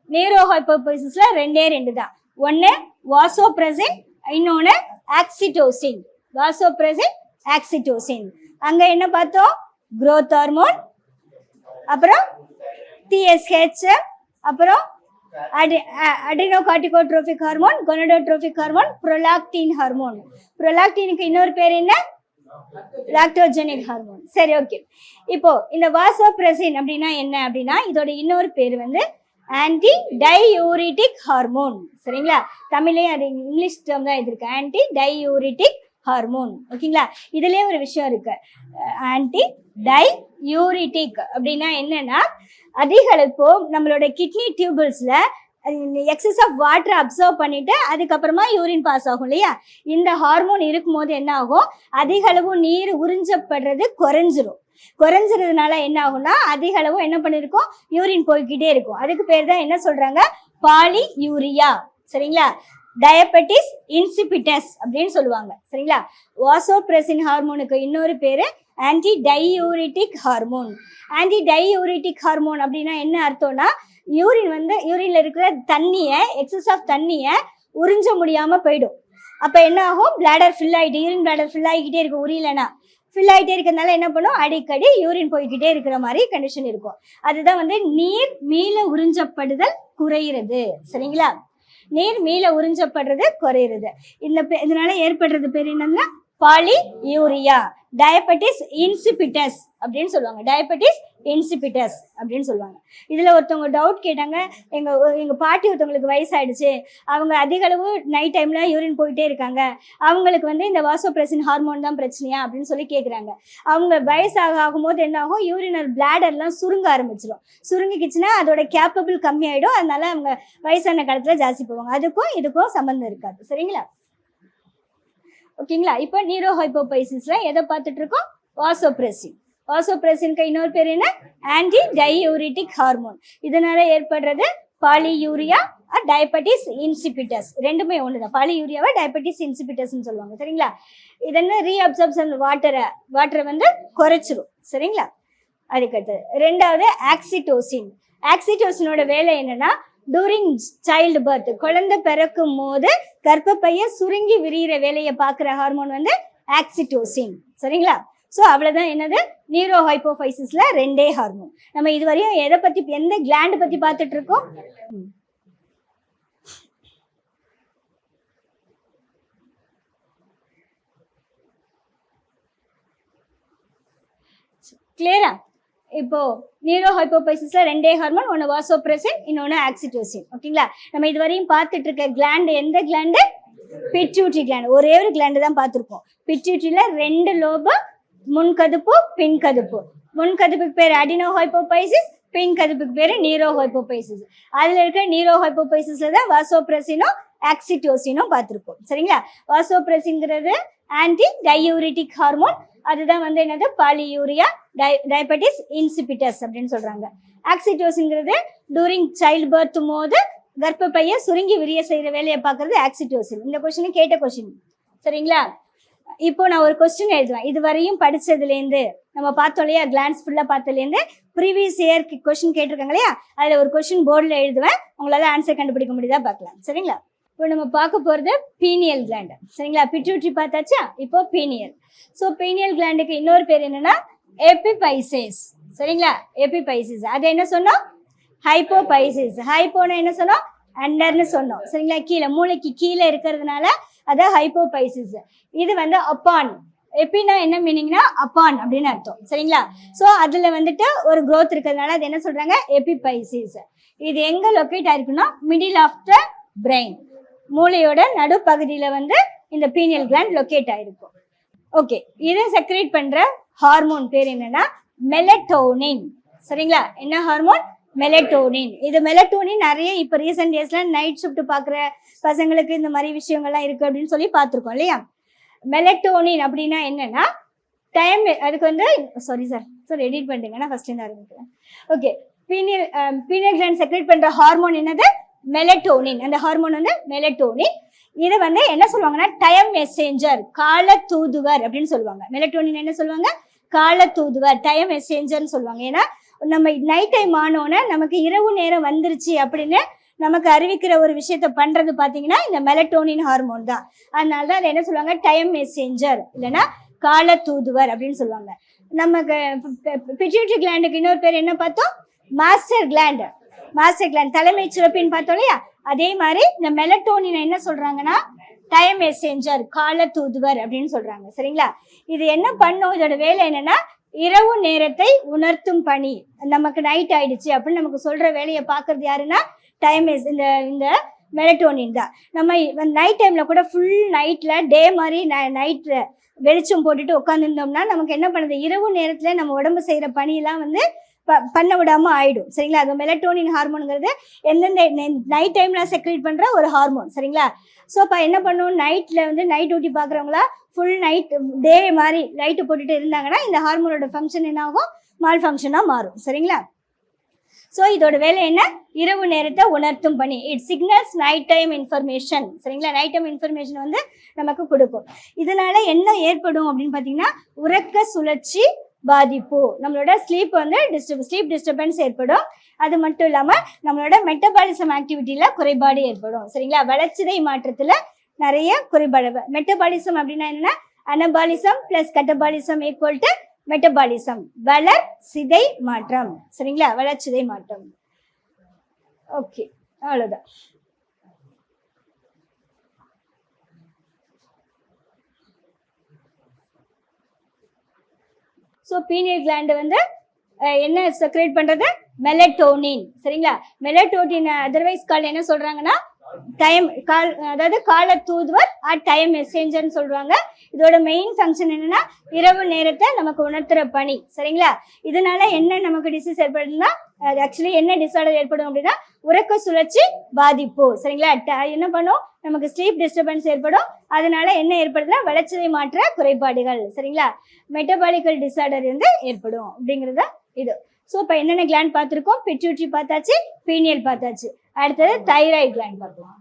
நியூரோ ஹைப்போபைசிஸ்ல 2 தான். ஒன்னு வாசோப்ரெசின், இன்னொன்னு ஆக்சிடோசின். Vasopressin, oxytocin. அங்க என்ன பார்த்தோம்? growth ஹார்மோன், அப்புறம் TSH, அப்புறம் அடினோகார்டிகோட்ரோபிக் hormone, gonadotropic hormone, prolactin hormone. ப்ரோலாக்டினுக்கு இன்னொரு பேர் என்ன? Lactogenic hormone. சரி, ஓகே. இப்போ இந்த வாசோப்ரெசின் அப்படின்னா என்ன அப்படின்னா, இதோட இன்னொரு பேர் ஆன்டி டையூரிட்டிக் ஹார்மோன். சரிங்களா? தமிழ்லயே அது இங்கிலீஷ் டேர்ம் தான் இது இருக்கு. Anti diuretic hormone. ஓகேங்களா, இதுலயே ஒரு விஷயம் இருக்கு. ஆன்டி டையூரிட்டிக் அப்படின்னா என்னன்னா, அதிக அளவு நம்மளோட கிட்னி டியூபிள்ஸ்ல எக்ஸஸ் ஆஃப் வாட்டர் அப்சர்வ் பண்ணிட்டு அதுக்கப்புறமா யூரின் பாஸ் ஆகும் இல்லையா, இந்த ஹார்மோன் இருக்கும்போது என்ன ஆகும், அதிக அளவு நீர் உறிஞ்சப்படுறது குறைஞ்சிறதுனால என்ன ஆகும்னா அதிக அளவு என்ன பண்ணிருக்கோம், யூரின் போய்கிட்டே இருக்கும். அதுக்கு பேர் தான் என்ன சொல்றாங்க, பாலி யூரியா. சரிங்களா, டயபெட்டிஸ் இன்சிபிட்டஸ் அப்படின்னு சொல்லுவாங்க. சரிங்களா, வாசோப்ரெசின் ஹார்மோனுக்கு இன்னொரு பேரு anti diuretic hormone. Anti diuretic hormone அப்படின்னா என்ன அர்த்தம்னா, யூரின்ல இருக்கிற தண்ணியை, எக்ஸஸ் ஆஃப் தண்ணியை உறிஞ்ச முடியாம போயிடும். அப்ப என்ன ஆகும், பிளாடர் ஃபில் ஆகிட்டு, யூரின் பிளாடர் ஃபில் ஆகிக்கிட்டே இருக்கும். உரியலனா ஃபில் ஆகிட்டே இருக்கிறதுனால என்ன பண்ணும், அடிக்கடி யூரின் போய்கிட்டே இருக்கிற மாதிரி கண்டிஷன் இருக்கும். அதுதான் நீர் மீள உறிஞ்சப்படுதல் குறையிறது. சரிங்களா, நீர் மீள உறிஞ்சப்படுறது குறையிறது. இதனால ஏற்படுறது பேர் என்னன்னா பாலி யூரியா. டயபெட்டிஸ் இன்சிபிட்டஸ் அப்படின்னு சொல்லுவாங்க. டயபெட்டிஸ் இன்சிபிட்டஸ் அப்படின்னு சொல்லுவாங்க. இதுல ஒருத்தவங்க டவுட் கேட்டாங்க, எங்க பாட்டி ஒருத்தவங்களுக்கு வயசாயிடுச்சு, அவங்க அதிக அளவு நைட் டைம்ல யூரின் போயிட்டே இருக்காங்க, அவங்களுக்கு இந்த வாசோப்ரெசின் ஹார்மோன் தான் பிரச்சனையா அப்படின்னு சொல்லி கேட்குறாங்க. அவங்க வயசாக ஆகும்போது என்ன ஆகும், யூரினல் பிளாடர்லாம் சுருங்க ஆரம்பிச்சிடும். சுருங்கிக்கிச்சுன்னா அதோட கேப்பபிள் கம்மியாயிடும். அதனால அவங்க வயசான காலத்துல ஜாஸ்தி போவாங்க. அதுக்கும் இதுக்கும் சம்பந்தம் இருக்காது. சரிங்களா, ஓகேங்களா. இப்போ நீரோ ஹைப்போபைசிஸ்ல எதை பார்த்துட்டு இருக்கோம், வாசோப்ரெசின். வாசோப்ரெசின்க்கு இன்னொரு பேர் என்ன, ஆன்டி டையூரிட்டிக் ஹார்மோன். இதனால ஏற்படுறது பாலியூரியா, டயபெட்டிஸ் இன்சிபிட்டஸ். ரெண்டுமே ஒண்ணுதான். பாலியூரியாவை டயபெட்டிஸ் இன்சிபிட்டஸ்ன்னு சொல்லுவாங்க. சரிங்களா, இது என்ன, ரீஅப்சர்ப்ஷன் வாட்டரை குறைச்சிரும். சரிங்களா, அதுக்கடுத்தது ரெண்டாவது ஆக்சிடோசின். ஆக்சிடோசினோட வேலை என்னன்னா, டூரிங் சைல்டு பர்த், குழந்தை பிறக்கும் போது கர்ப்பப்பைய சுருங்கி விரிகிற வேலையை பார்க்குற ஹார்மோன் ஆக்சிடோசின். சரிங்களா, ஸோ அவ்வளோதான் என்னது, நீரோ ஹைப்போபைசிஸ்ல 2 ஹார்மோன். நம்ம இதுவரையும் எதை பத்தி, எந்த கிளாண்ட் பத்தி பார்த்துட்டு இருக்கோம், கிளியரா? இப்போ நீரோ ஹைப்போபைசிஸ்ல 2 ஹார்மோன், ஒன்று வாசோப்ரெசின், இன்னொன்று ஆக்சிடோசின். ஓகேங்களா, நம்ம இதுவரையும் பார்த்துட்டு இருக்க கிளாண்ட் எந்த கிளாண்டு, பிட்யூட்ரி கிளாண்ட். ஒரே ஒரு கிளாண்டு தான் பார்த்துருக்கோம். பிட்யூட்ரியில 2 லோபு, முன்கதுப்பு பின்கதுப்பு. முன்கதுப்புக்கு பேர் அடினோ ஹைப்போபைசிஸ், பின்கதுப்புக்கு பேரு நீரோ ஹைப்போபைசிஸ். அதுல இருக்க நீரோ ஹைப்போபைசிஸ்ல தான் வாசோப்ரெசினும் ஆக்சிடோசினும் பார்த்துருக்கோம். சரிங்களா, வாசோப்ரெசின்ங்கிறது ஆன்டி டையூரிட்டிக் ஹார்மோன். அதுதான் என்னது, பாலியூரியா, டயபெட்டிஸ் இன்சிபிட்டஸ் அப்படின்னு சொல்றாங்க. ஆக்சிடோசின்ங்கிறது டூரிங் சைல்டு பர்த் போது கர்ப்பப்பைய சுருங்கி விரிய செய்யற வேலையை பார்க்கறது ஆக்சிடோசின். இந்த கொஸ்டின் கேட்ட கொஸ்டின். சரிங்களா, இப்போ நான் ஒரு கொஸ்டின் எழுதுவேன். இது வரையும் படிச்சதுலேருந்து நம்ம பார்த்தோம் இல்லையா, கிளான்ஸ் ஃபுல்லா பார்த்ததுலேருந்து ப்ரீவியஸ் இயர் கொஸ்டின் கேட்டிருக்காங்க இல்லையா, அதுல ஒரு கொஸ்டின் போர்டில் எழுதுவேன். உங்களால ஆன்சர் கண்டுபிடிக்க முடியுதா பார்க்கலாம். சரிங்களா, இப்போ நம்ம பார்க்க போறது பீனியல் கிளாண்ட். சரிங்களா, பிட்யூட்ரி பார்த்தாச்சா, இப்போ பீனியல். ஸோ பீனியல் கிளாண்டுக்கு இன்னொரு பேர் என்னன்னா எபிபைசிஸ். சரிங்களா, எபிபைசிஸ். அது என்ன சொன்னோம், ஹைப்போபைசிஸ். ஹைப்போனா என்ன சொன்னோம், அண்டர்னு சொன்னோம். சரிங்களா, கீழே, மூளைக்கு கீழே இருக்கிறதுனால அதான் ஹைப்போபைசிஸ். இது அப்பான். எப்பினா என்ன மீனிங்னா அப்பான் அப்படின்னு அர்த்தம். சரிங்களா, ஸோ அதுல ஒரு growth இருக்கிறதுனால அது என்ன சொல்றாங்க, எபிபைசிஸ். இது எங்க லொக்கேட் ஆயிருக்குன்னா மிடில் ஆஃப் த பிரெயின், மூளையோட நடுப்பகுதியில இந்த பீனியல் கிளாண்ட் லொக்கேட் ஆயிருக்கும். ஓகே, இதை செக்ரேட் பண்ற ஹார்மோன் பேர் என்னன்னா மெலட்டோனின். சரிங்களா, என்ன ஹார்மோன், மெலட்டோனின். இது மெலட்டோனின் நிறைய இப்போ ரீசெண்ட் டேஸ்ல நைட் ஷிஃப்ட் பார்க்குற பசங்களுக்கு இந்த மாதிரி விஷயங்கள்லாம் இருக்கு அப்படின்னு சொல்லி பார்த்துருக்கோம் இல்லையா. மெலட்டோனின் அப்படின்னா என்னன்னா டைம், அதுக்கு சாரி சார் எடிட் பண்ணிட்டுங்க, நான் ஃபர்ஸ்ட் ஆரம்பிக்கிறேன். ஓகே, பீனியல் கிளாண்ட் செக்ரேட் பண்ற ஹார்மோன் என்னது, மெலட்டோனின். அந்த ஹார்மோன் மெலட்டோனின். இதை என்ன சொல்லுவாங்கன்னா டைம் மெசேஞ்சர், கால தூதுவர் அப்படின்னு சொல்லுவாங்க. மெலட்டோனின் என்ன சொல்லுவாங்க, கால தூதுவர், டைம் மெசேஞ்சர்னு சொல்லுவாங்க. ஏன்னா நம்ம நைட் டைம் ஆனோன்னா நமக்கு இரவு நேரம் வந்துருச்சு அப்படின்னு நமக்கு அறிவிக்கிற ஒரு விஷயத்த பண்றது பாத்தீங்கன்னா இந்த மெலட்டோனின் ஹார்மோன் தான். அதனாலதான் அதை என்ன சொல்லுவாங்க, டைம் மெசேஞ்சர் இல்லைன்னா கால தூதுவர் அப்படின்னு சொல்லுவாங்க. நமக்கு பிட்யூட்டரி கிளாண்டுக்கு இன்னொரு பேர் என்ன பார்த்தோம், மாஸ்டர் கிளாண்ட். மாஸ்டர் கிளாண்ட் தலைமை சுரப்பின்னு பார்த்தோம் இல்லையா, அதே மாதிரி இந்த மெலட்டோனின் என்ன சொல்றாங்கன்னா டைம் மெசேஞ்சர், கால தூதுவர் அப்படின்னு சொல்றாங்க. சரிங்களா, இது என்ன பண்ணும், இதோட வேலை என்னன்னா இரவு நேரத்தை உணர்த்தும் பணி. நமக்கு நைட் ஆயிடுச்சு அப்படின்னு நமக்கு சொல்ற வேலையை பாக்குறது யாருன்னா டைம் இந்த மெலட்டோனின் தான். நம்ம நைட் டைம்ல கூட ஃபுல் நைட்ல டே மாதிரி நைட்ல வெளிச்சம் போட்டுட்டு உட்காந்துருந்தோம்னா நமக்கு என்ன பண்ணுது, இரவு நேரத்துல நம்ம உடம்பு செய்யற பணியெல்லாம் வந்து பண்ண விடாம ஆயிடும். சரிங்களா? அது மெலட்டோனின் ஹார்மோனுங்கிறது எந்தெந்த நைட் டைம்ல செக்ரேட் பண்ற ஒரு ஹார்மோன். சரிங்களா? ஸோ அப்போ என்ன பண்ணும், நைட்ல வந்து நைட் டியூட்டி பார்க்குறவங்களா ஃபுல் நைட் டே மாதிரி லைட்டு போட்டுட்டு இருந்தாங்கன்னா இந்த ஹார்மோனோட ஃபங்க்ஷன் என்ன ஆகும், மால் ஃபங்க்ஷனாக மாறும். சரிங்களா? ஸோ இதோட வேலை என்ன, இரவு நேரத்தை உணர்த்தும் பணி. It signals night time information. சரிங்களா? நைட் டைம் இன்ஃபர்மேஷன் வந்து நமக்கு கொடுக்கும். இதனால என்ன ஏற்படும் அப்படின்னு பார்த்தீங்கன்னா உறக்க சுழற்சி பாதிப்பு, நம்மளோட ஸ்லீப் வந்து ஸ்லீப் டிஸ்டர்பன்ஸ் ஏற்படும். அது மட்டும் இல்லாமல் நம்மளோட மெட்டபாலிசம் ஆக்டிவிட்டியில் குறைபாடு ஏற்படும். சரிங்களா? வளர்ச்சிதை மாற்றத்தில் நிறைய குறைபாடு. மெட்டபாலிசம் அப்படின்னா என்னன்னா anabolism plus catabolism equal to metabolism, வளர் சிதை மாற்றம். சரிங்களா? வளர்ச்சிதை மாற்றம். ஓகே, அவ்வளோதான். ஸோ பீனியல் கிளாண்ட் வந்து என்ன செக்ரேட் பண்றது, மெலட்டோனின். சரிங்களா? மெலட்டோனின் அதர்வைஸ் கால் என்ன சொல்றாங்கன்னா டைம் கால், அதாவது கால தூதுவர் டைம் மெசேஞ்சர்னு சொல்றாங்க. இதோட மெயின் ஃபங்க்ஷன் என்னன்னா இரவு நேரத்தை நமக்கு உணர்த்துற பணி. சரிங்களா? இதனால என்ன நமக்கு டிசீஸ் ஏற்படுதுன்னா, ஆக்சுவலி என்ன டிசார்டர் ஏற்படும் அப்படின்னா உறக்க சுழற்சி பாதிப்பு. சரிங்களா? என்ன பண்ணும், நமக்கு ஸ்லீப் டிஸ்டர்பன்ஸ் ஏற்படும். அதனால என்ன ஏற்படுதுன்னா வளர்ச்சிதை மாற்ற குறைபாடுகள். சரிங்களா? மெட்டபாலிக்கல் டிசார்டர் வந்து ஏற்படும் அப்படிங்கிறத இது. ஸோ இப்போ என்னென்ன கிளாண்ட் பார்த்துருக்கோம், பிட்யூட்ரி பார்த்தாச்சு, பீனியல் பார்த்தாச்சு. அடுத்தது தைராய்டு கிளாண்ட் பார்க்கலாம்.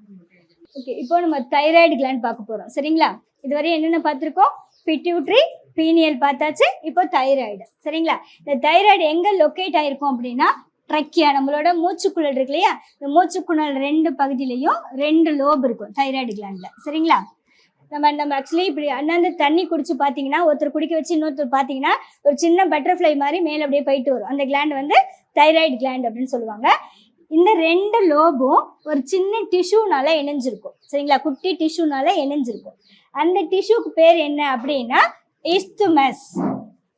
ஓகே, இப்போ நம்ம தைராய்டு கிளாண்ட் பார்க்க போகிறோம். சரிங்களா? இதுவரை என்னென்ன பார்த்துருக்கோம், பிட்யூட்ரி, பீனியல் பார்த்தாச்சு, இப்போ தைராய்டு. சரிங்களா? இந்த தைராய்டு எங்கே லொக்கேட் ஆகிருக்கும் அப்படின்னா ட்ரக்கியா, நம்மளோட மூச்சுக்குழல் இருக்கு இல்லையா, இந்த மூச்சுக்குழல் 2 பகுதியிலையும் 2 லோப் இருக்கும் தைராய்டு கிளாண்டில். சரிங்களா? நம்ம ஆக்சுவலி இப்படி அண்ணாந்து தண்ணி குடிச்சு பார்த்தீங்கன்னா, ஒருத்தர் குடிக்க வச்சு இன்னொருத்தர் பார்த்தீங்கன்னா ஒரு சின்ன பட்டர்ஃப்ளை மாதிரி மேலே அப்படியே போயிட்டு வரும். அந்த கிளாண்ட் வந்து தைராய்டு கிளாண்ட் அப்படின்னு சொல்லுவாங்க. இந்த 2 லோபும் ஒரு சின்ன டிஷ்யூனால இணைஞ்சிருக்கும். சரிங்களா? குட்டி டிஷ்யூனால இணைஞ்சிருக்கும். அந்த டிஷ்யூக்கு பேர் என்ன அப்படின்னா இஸ்துமஸ்.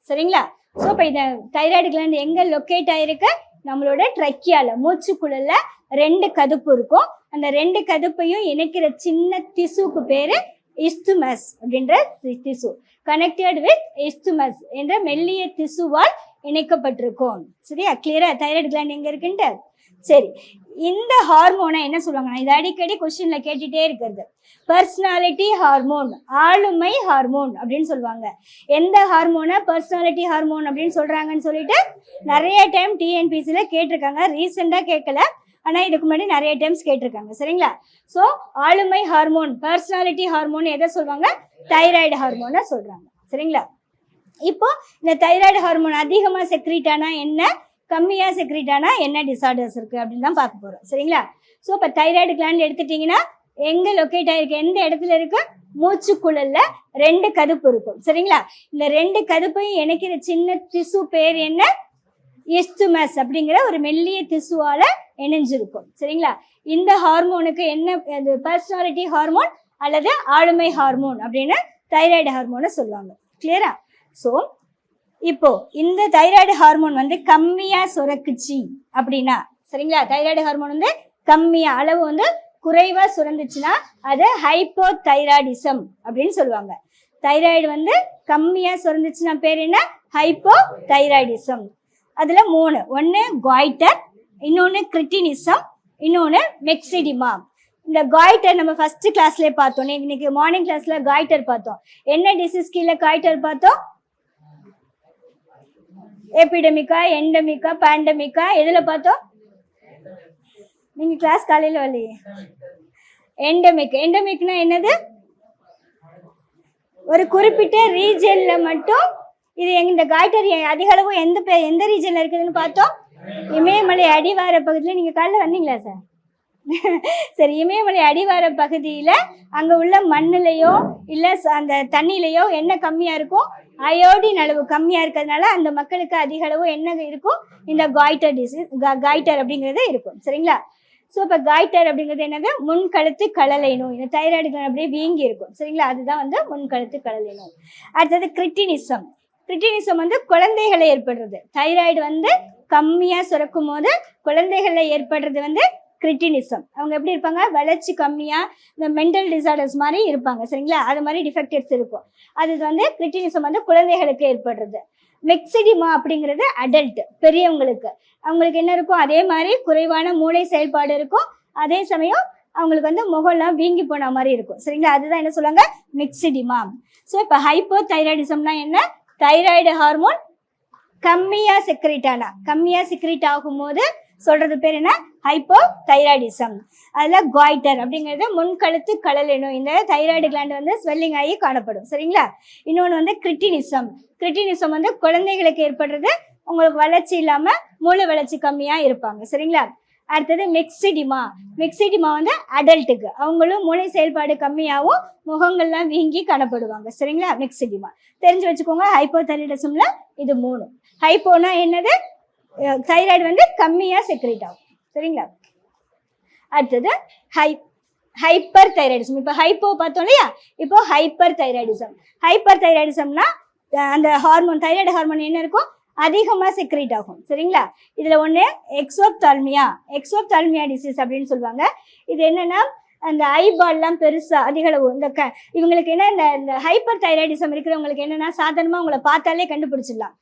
சரிங்களா? ஸோ இப்போ இந்த தைராய்டு கிளாண்ட் எங்கே லொக்கேட் ஆயிருக்கு, நம்மளோட ட்ரக்கியால மூச்சுக்குழல்ல 2 கதுப்பு இருக்கும். அந்த 2 கதுப்பையும் இணைக்கிற சின்ன திசுக்கு பேரு இஸ்துமஸ் அப்படின்ற திசு. கனெக்டட் வித் இஸ்துமஸ் என்ற மெல்லிய திசுவால் இணைக்கப்பட்டிருக்கும். சரியா? கிளியரா தைராய்டு கிளாண்ட் எங்க இருக்குன்ட்டு. சரி, இந்த ஹார்மோனை என்ன சொல்லுவாங்க, இது அடிக்கடி கொஸ்டின்ல கேட்டுட்டே இருக்கிறது, பர்சனாலிட்டி ஹார்மோன், ஆளுமை ஹார்மோன் அப்படின்னு சொல்லுவாங்க. எந்த ஹார்மோனை பர்சனாலிட்டி ஹார்மோன் அப்படின்னு சொல்றாங்கன்னு சொல்லிட்டு நிறைய டைம் டிஎன்பிசில கேட்டிருக்காங்க. ரீசெண்டா கேட்கல, ஆனால் இதுக்கு முன்னாடி நிறைய டைம்ஸ் கேட்டிருக்காங்க. சரிங்களா? ஸோ ஆளுமை ஹார்மோன், பர்சனாலிட்டி ஹார்மோன் எதை சொல்லுவாங்க, தைராய்டு ஹார்மோனை சொல்றாங்க. சரிங்களா? இப்போ இந்த தைராய்டு ஹார்மோன் அதிகமாக செக்ரீட் ஆனால் என்ன, கம்மியாக செக்ரீட் ஆனால் என்ன டிசார்டர்ஸ் இருக்குது அப்படின்னு தான் பார்க்க போகிறோம். சரிங்களா? ஸோ இப்போ தைராய்டு கிளாண்ட் எடுத்துட்டிங்கன்னா எங்கே லொக்கேட் ஆகிருக்கு, எந்த இடத்துல இருக்கு, மூச்சுக்குழல்ல 2 கதுப்பு இருக்கும். சரிங்களா? இந்த 2 கதுப்பையும் இணைக்கிற சின்ன திசு பேர் என்ன, இஸ்துமஸ் அப்படிங்கிற ஒரு மெல்லிய திசுவால இணைஞ்சிருக்கும். சரிங்களா? இந்த ஹார்மோனுக்கு என்ன, பர்சனாலிட்டி ஹார்மோன் அல்லது ஆளுமை ஹார்மோன் அப்படின்னு தைராய்டு ஹார்மோனை சொல்லுவாங்க. கிளியரா? ஸோ இப்போ இந்த தைராய்டு ஹார்மோன் வந்து கம்மியா சுரக்குச்சு அப்படின்னா, சரிங்களா, தைராய்டு ஹார்மோன் வந்து கம்மியா, அளவு வந்து குறைவா சுரந்துச்சுன்னா அது ஹைப்போ தைராய்டிசம் அப்படின்னு சொல்லுவாங்க. தைராய்டு வந்து கம்மியா சுரந்துச்சுன்னா பேர் என்ன, ஹைப்போ தைராய்டிசம். அதுல 3, ஒன்று காய்டர், இன்னொன்று கிரிட்டினிசம், இன்னொன்று மெக்சிடிமா. இந்த காய்டர் நம்ம ஃபர்ஸ்ட் கிளாஸ்லேயே பார்த்தோம். இன்னைக்கு மார்னிங் கிளாஸ்ல காய்டர் பார்த்தோம். என்ன டிசீஸ் கீழே காய்டர் பார்த்தோம், எபிடமிக்கா, எண்டமிக்கா, பேண்டமிக்கா, எதுல பார்த்தோம், நீங்க கிளாஸ் காலையில வரலையே. எண்டமிக். எண்டமிக்னா என்னது, ஒரு குறிப்பிட்ட ரீஜன்ல மட்டும் இது. இந்த காய்டர் அதிக அளவு எந்த ரீஜன்ல இருக்குதுன்னு பார்த்தோம், இமயமலை அடிவார பகுதியில். நீங்க காலைல வந்தீங்களா சார்? சரி, இமயமலை அடிவார பகுதியில அங்க உள்ள மண்ணுலையோ இல்ல அந்த தண்ணிலையோ என்ன கம்மியா இருக்கும், அயோடின் அளவு கம்மியா இருக்கிறதுனால அந்த மக்களுக்கு அதிக அளவு என்ன இருக்கும், இந்த காய்டர் டிசீஸ், காய்டர் அப்படிங்கிறது இருக்கும். சரிங்களா? ஸோ இப்போ காய்டர் அப்படிங்கிறது என்னது, முன்கழுத்து கழலை நோய். இந்த தைராய்டு அப்படியே வீங்கி இருக்கும். சரிங்களா? அதுதான் வந்து முன்கழுத்து கழலை நோய். அடுத்தது கிரிட்டினிசம். கிரிட்டினிசம் வந்து குழந்தைகளை ஏற்படுறது. தைராய்டு வந்து கம்மியா சுரக்கும் போது குழந்தைகளை ஏற்படுறது வந்து கிரிட்டினிசம். அவங்க எப்படி இருப்பாங்க, வளர்ச்சி கம்மியா இந்த மென்டல் டிசார்டர்ஸ் மாதிரி இருப்பாங்க சரிங்களா, அது மாதிரி டிஃபெக்டட்ஸ் இருக்கும். அது வந்து கிரிட்டினிசம் வந்து குழந்தைகளுக்கு ஏற்படுறது. மிக்சிடிமா அப்படிங்கிறது அடல்ட் பெரியவங்களுக்கு. அவங்களுக்கு என்ன இருக்கும், அதே மாதிரி குறைவான மூளை செயல்பாடு இருக்கும், அதே சமயம் அவங்களுக்கு வந்து முகம்லாம் வீங்கி போன மாதிரி இருக்கும் சரிங்களா, அதுதான் என்ன சொல்லுவாங்க, மிக்சிடிமா. ஸோ இப்போ ஹைப்போ தைராய்டிசம்னா என்ன, தைராய்டு ஹார்மோன் கம்மியாக செக்ரேட் ஆகும்போது சொல்றது பேர் என்ன, ஹைப்போ தைராய்டிசம். அதில் காய்டர் அப்படிங்கிறது முன்கழுத்து கழலை நோய். இந்த தைராய்டு கிளாண்ட் வந்து ஸ்வெல்லிங் ஆகி காணப்படும் சரிங்களா. இன்னொன்று வந்து கிரிட்டினிசம் வந்து குழந்தைகளுக்கு ஏற்படுறது, உங்களுக்கு வளர்ச்சி இல்லாமல் மூளை வளர்ச்சி கம்மியாக இருப்பாங்க சரிங்களா. அடுத்தது மிக்சிடிமா வந்து அடல்ட்டுக்கு, அவங்களும் மூளை செயல்பாடு கம்மியாகவும் முகங்கள்லாம் வீங்கி காணப்படுவாங்க சரிங்களா. மிக்சிடிமா தெரிஞ்சு வச்சுக்கோங்க. ஹைப்போ தைராய்டிசம்ல இது 3. ஹைப்போனா என்னது, தைராய்டு வந்து கம்மியாக செக்ரேட் ஆகும் சரிங்களா. அடுத்தது ஹைப்பர் தைராய்டிசம். இப்போ ஹைப்போ பார்த்தோம் இல்லையா, இப்போ ஹைப்பர் தைராய்டிசம்னா அந்த ஹார்மோன், தைராய்டு ஹார்மோன் என்ன இருக்கும், அதிகமாக செக்ரேட் ஆகும் சரிங்களா. இதில் ஒன்று எக்ஸோப்தால்மியா டிசீஸ் அப்படின்னு சொல்லுவாங்க. இது என்னன்னா அந்த ஐபால்லாம் பெருசாக அதிக அளவு இந்த இவங்களுக்கு என்ன, இந்த ஹைப்பர் தைராய்டிசம் இருக்கிறவங்களுக்கு என்னன்னா சாதாரணமாக அவங்கள பார்த்தாலே கண்டுபிடிச்சிடலாம்.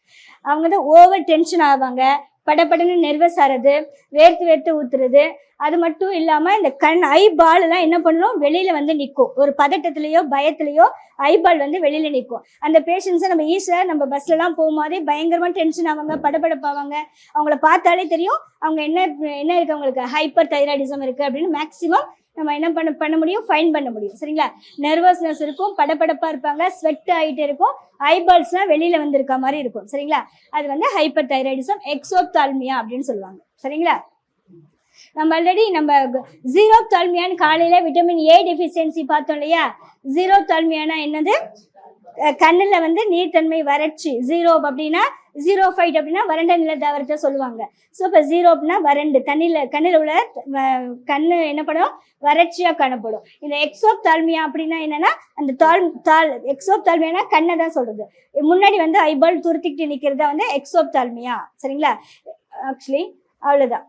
அவங்க வந்து ஓவர் டென்ஷன் ஆவாங்க, படப்படன்னு நெர்வஸ் ஆகிறது, வேர்த்து ஊத்துறது. அது மட்டும் இல்லாமல் இந்த ஐபால்லாம் என்ன பண்ணணும், வெளியில் வந்து நிற்கும். ஒரு பதட்டத்துலேயோ பயத்துலையோ ஐபால் வந்து வெளியில் நிற்கும். அந்த பேஷண்ட்ஸை நம்ம ஈஸியாக நம்ம பஸ்லலாம் போகும்போதே பயங்கரமாக டென்ஷன் ஆவாங்க, படபடப்பாவாங்க. அவங்கள பார்த்தாலே தெரியும் அவங்க என்ன இருக்குது, அவங்களுக்கு ஹைப்பர் தைராய்டிசம் இருக்குது அப்படின்னு மேக்ஸிமம் நம்ம என்ன பண்ண முடியும், ஃபைன் பண்ண முடியும் சரிங்களா. நர்வஸ்னஸ் இருக்கும், படபடப்பாக இருப்பாங்க, ஸ்வெட் ஆகிட்டு இருக்கும், ஐபால்ஸ்லாம் வெளியில் வந்திருக்க மாதிரி இருக்கும் சரிங்களா. அது வந்து ஹைப்பர் தைராய்டிசம், எக்ஸோப்தால்மியா அப்படின்னு சொல்லுவாங்க சரிங்களா. நம்ம ஆல்ரெடி ஜீரோப்தால்மியான்னு காலையில் விட்டமின் ஏ டெஃபிஷியன்சி பார்த்தோம் இல்லையா. ஜீரோப்தால்மியானா என்னது, கண்ணில் வந்து நீர்த்தன்மை வறட்சி. ஜீரோப் அப்படின்னா 0.5 அப்படின்னா வறண்ட நில தாவரத்தை சொல்லுவாங்க. ஸோ இப்போ ஜீரோப்னா வறண்டு கண்ணில் உள்ள கண்ணு என்ன பண்ணும், வறட்சியாக காணப்படும். இந்த எக்ஸோப்தால்மியா அப்படின்னா என்னன்னா, அந்த எக்ஸோப்தால்மியானா கண்ணை தான் சொல்றது. முன்னாடி வந்து ஐபால் துருத்திக்கிட்டு நிற்கிறதா வந்து எக்ஸோப்தால்மியா சரிங்களா. ஆக்சுவலி அவ்வளோதான்.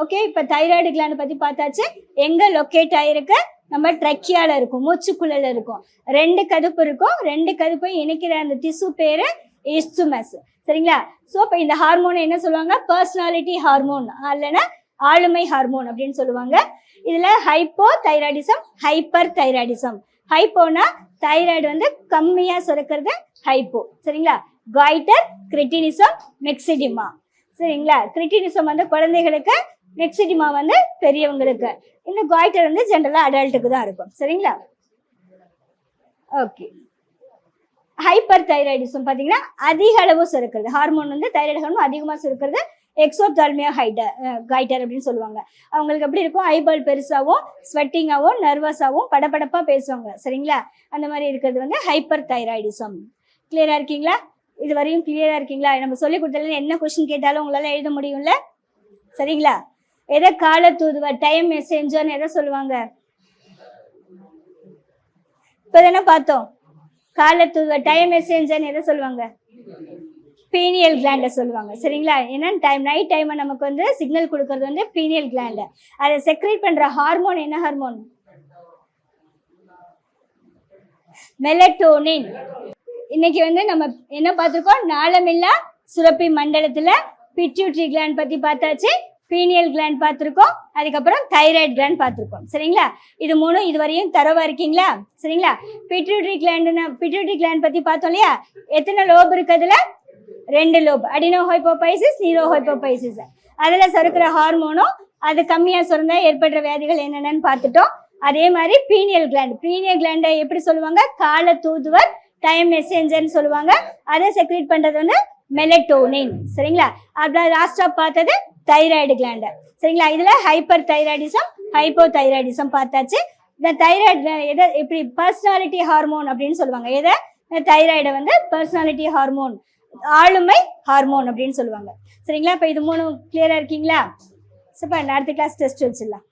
ஓகே, இப்போ தைராய்டு கிளாண்ட் பற்றி பார்த்தாச்சு. எங்கே லொக்கேட் ஆகிருக்கு, நம்ம ட்ரக்கியால இருக்கும், மூச்சுக்குள்ள இருக்கும். 2 கதுப்பு இருக்கும், 2 கதுப்பையும் இணைக்கிற அந்த திசு பேரு இஸ்துமஸ் சரிங்களா. ஸோ இப்போ இந்த ஹார்மோன் என்ன சொல்லுவாங்க, பர்சனாலிட்டி ஹார்மோன் இல்லைன்னா ஆளுமை ஹார்மோன் அப்படின்னு சொல்லுவாங்க. இதுல ஹைப்போ தைராய்டிசம், ஹைப்பர் தைராய்டிசம். ஹைப்போனா தைராய்டு வந்து கம்மியா சுரக்கிறது ஹைப்போ சரிங்களா. காய்டர், கிரிட்டினிசம், மிக்சிடிமா சரிங்களா. கிரிட்டினிசம் வந்து குழந்தைகளுக்கு, மிக்சிடிமா வந்து பெரியவங்களுக்கு. இந்த காய்டர் வந்து ஜென்ரலா அடல்ட்டுக்கு தான் இருக்கும் சரிங்களா. ஓகே, ஹைப்பர் தைராய்டிசம் பார்த்தீங்கன்னா அதிக அளவு சுரக்கிறது ஹார்மோன் வந்து தைராய்டு ஹார்மோன் அதிகமாக சுரக்கிறது எக்ஸோப்தால்மியா காய்டர் அப்படின்னு சொல்லுவாங்க. அவங்களுக்கு எப்படி இருக்கும், ஐபால் பெருசாகவும் ஸ்வெட்டிங்காகவும் நர்வஸாகவும் படபடப்பாக பேசுவாங்க சரிங்களா. அந்த மாதிரி இருக்கிறது வந்து ஹைப்பர் தைராய்டிசம். கிளியரா இருக்கீங்களா, இது வரையும் கிளியரா இருக்கீங்களா. நம்ம சொல்லி கொடுத்ததுல என்ன கொஸ்டின் கேட்டாலும் உங்களால எழுத முடியும்ல சரிங்களா. எதை கால தூதுவர், டைம் மெசேஞ்சர்னு எதை சொல்லுவாங்க, இப்போ தானே பார்த்தோம். கால தூதுவர், டைம் மெசேஞ்சர்னு எதை சொல்லுவாங்க, பீனியல் கிளாண்ட சொல்லுவாங்க சரிங்களா. ஏன்னா நைட் டைம் நமக்கு வந்து சிக்னல் கொடுக்கறது வந்து பீனியல் கிளாண்ட். அதை செக்ரேட் பண்ற ஹார்மோன் என்ன ஹார்மோன், மெலட்டோனின். இன்னைக்கு வந்து நம்ம என்ன பார்த்துருக்கோம், நாளமில்லா சுரப்பி மண்டலத்துல பிட்யூட்டரி கிளாண்ட் பத்தி பார்த்தாச்சு, பீனியல் கிளாண்ட் பார்த்துருக்கோம், அதுக்கப்புறம் தைராய்டு கிளாண்ட் பார்த்துருக்கோம் சரிங்களா. இது 3 இதுவரையும் தரவா இருக்கீங்களா சரிங்களா. பிட்யூட்டரி கிளாண்ட் பத்தி பார்த்தோம் இல்லையா. எத்தனை லோப் இருக்கு அதுல, 2 லோப், அடினோஹைப்போபைசிஸ், நீரோஹைப்போபைசிஸ். அதுல சுரக்கிற ஹார்மோனும் அது கம்மியா சுரந்தா ஏற்படுற வியாதிகள் என்னென்னு பார்த்துட்டோம். அதே மாதிரி பீனியல் கிளாண்டை எப்படி சொல்லுவாங்க, கால தூதுவர், டைம் மெசேஞ்சர்னு சொல்லுவாங்க. அதை செக்ரேட் பண்றது வந்து மெலட்டோனின் சரிங்களா. அப்படி லாஸ்டா பார்த்தது தைராய்டு கிளாண்ட் சரிங்களா. இதுல ஹைப்பர் தைராய்டிசம், ஹைப்போ தைராய்டிசம் பார்த்தாச்சு. இந்த தைராய்டு எதை எப்படி பர்சனாலிட்டி ஹார்மோன் அப்படின்னு சொல்லுவாங்க. எதை, தைராய்டை வந்து பர்சனாலிட்டி ஹார்மோன், ஆளுமை ஹார்மோன் அப்படின்னு சொல்லுவாங்க சரிங்களா. இப்போ இது 3 கிளியரா இருக்கீங்களா. இப்போ அடுத்த கிளாஸ் டெஸ்ட் வச்சிடலாம்.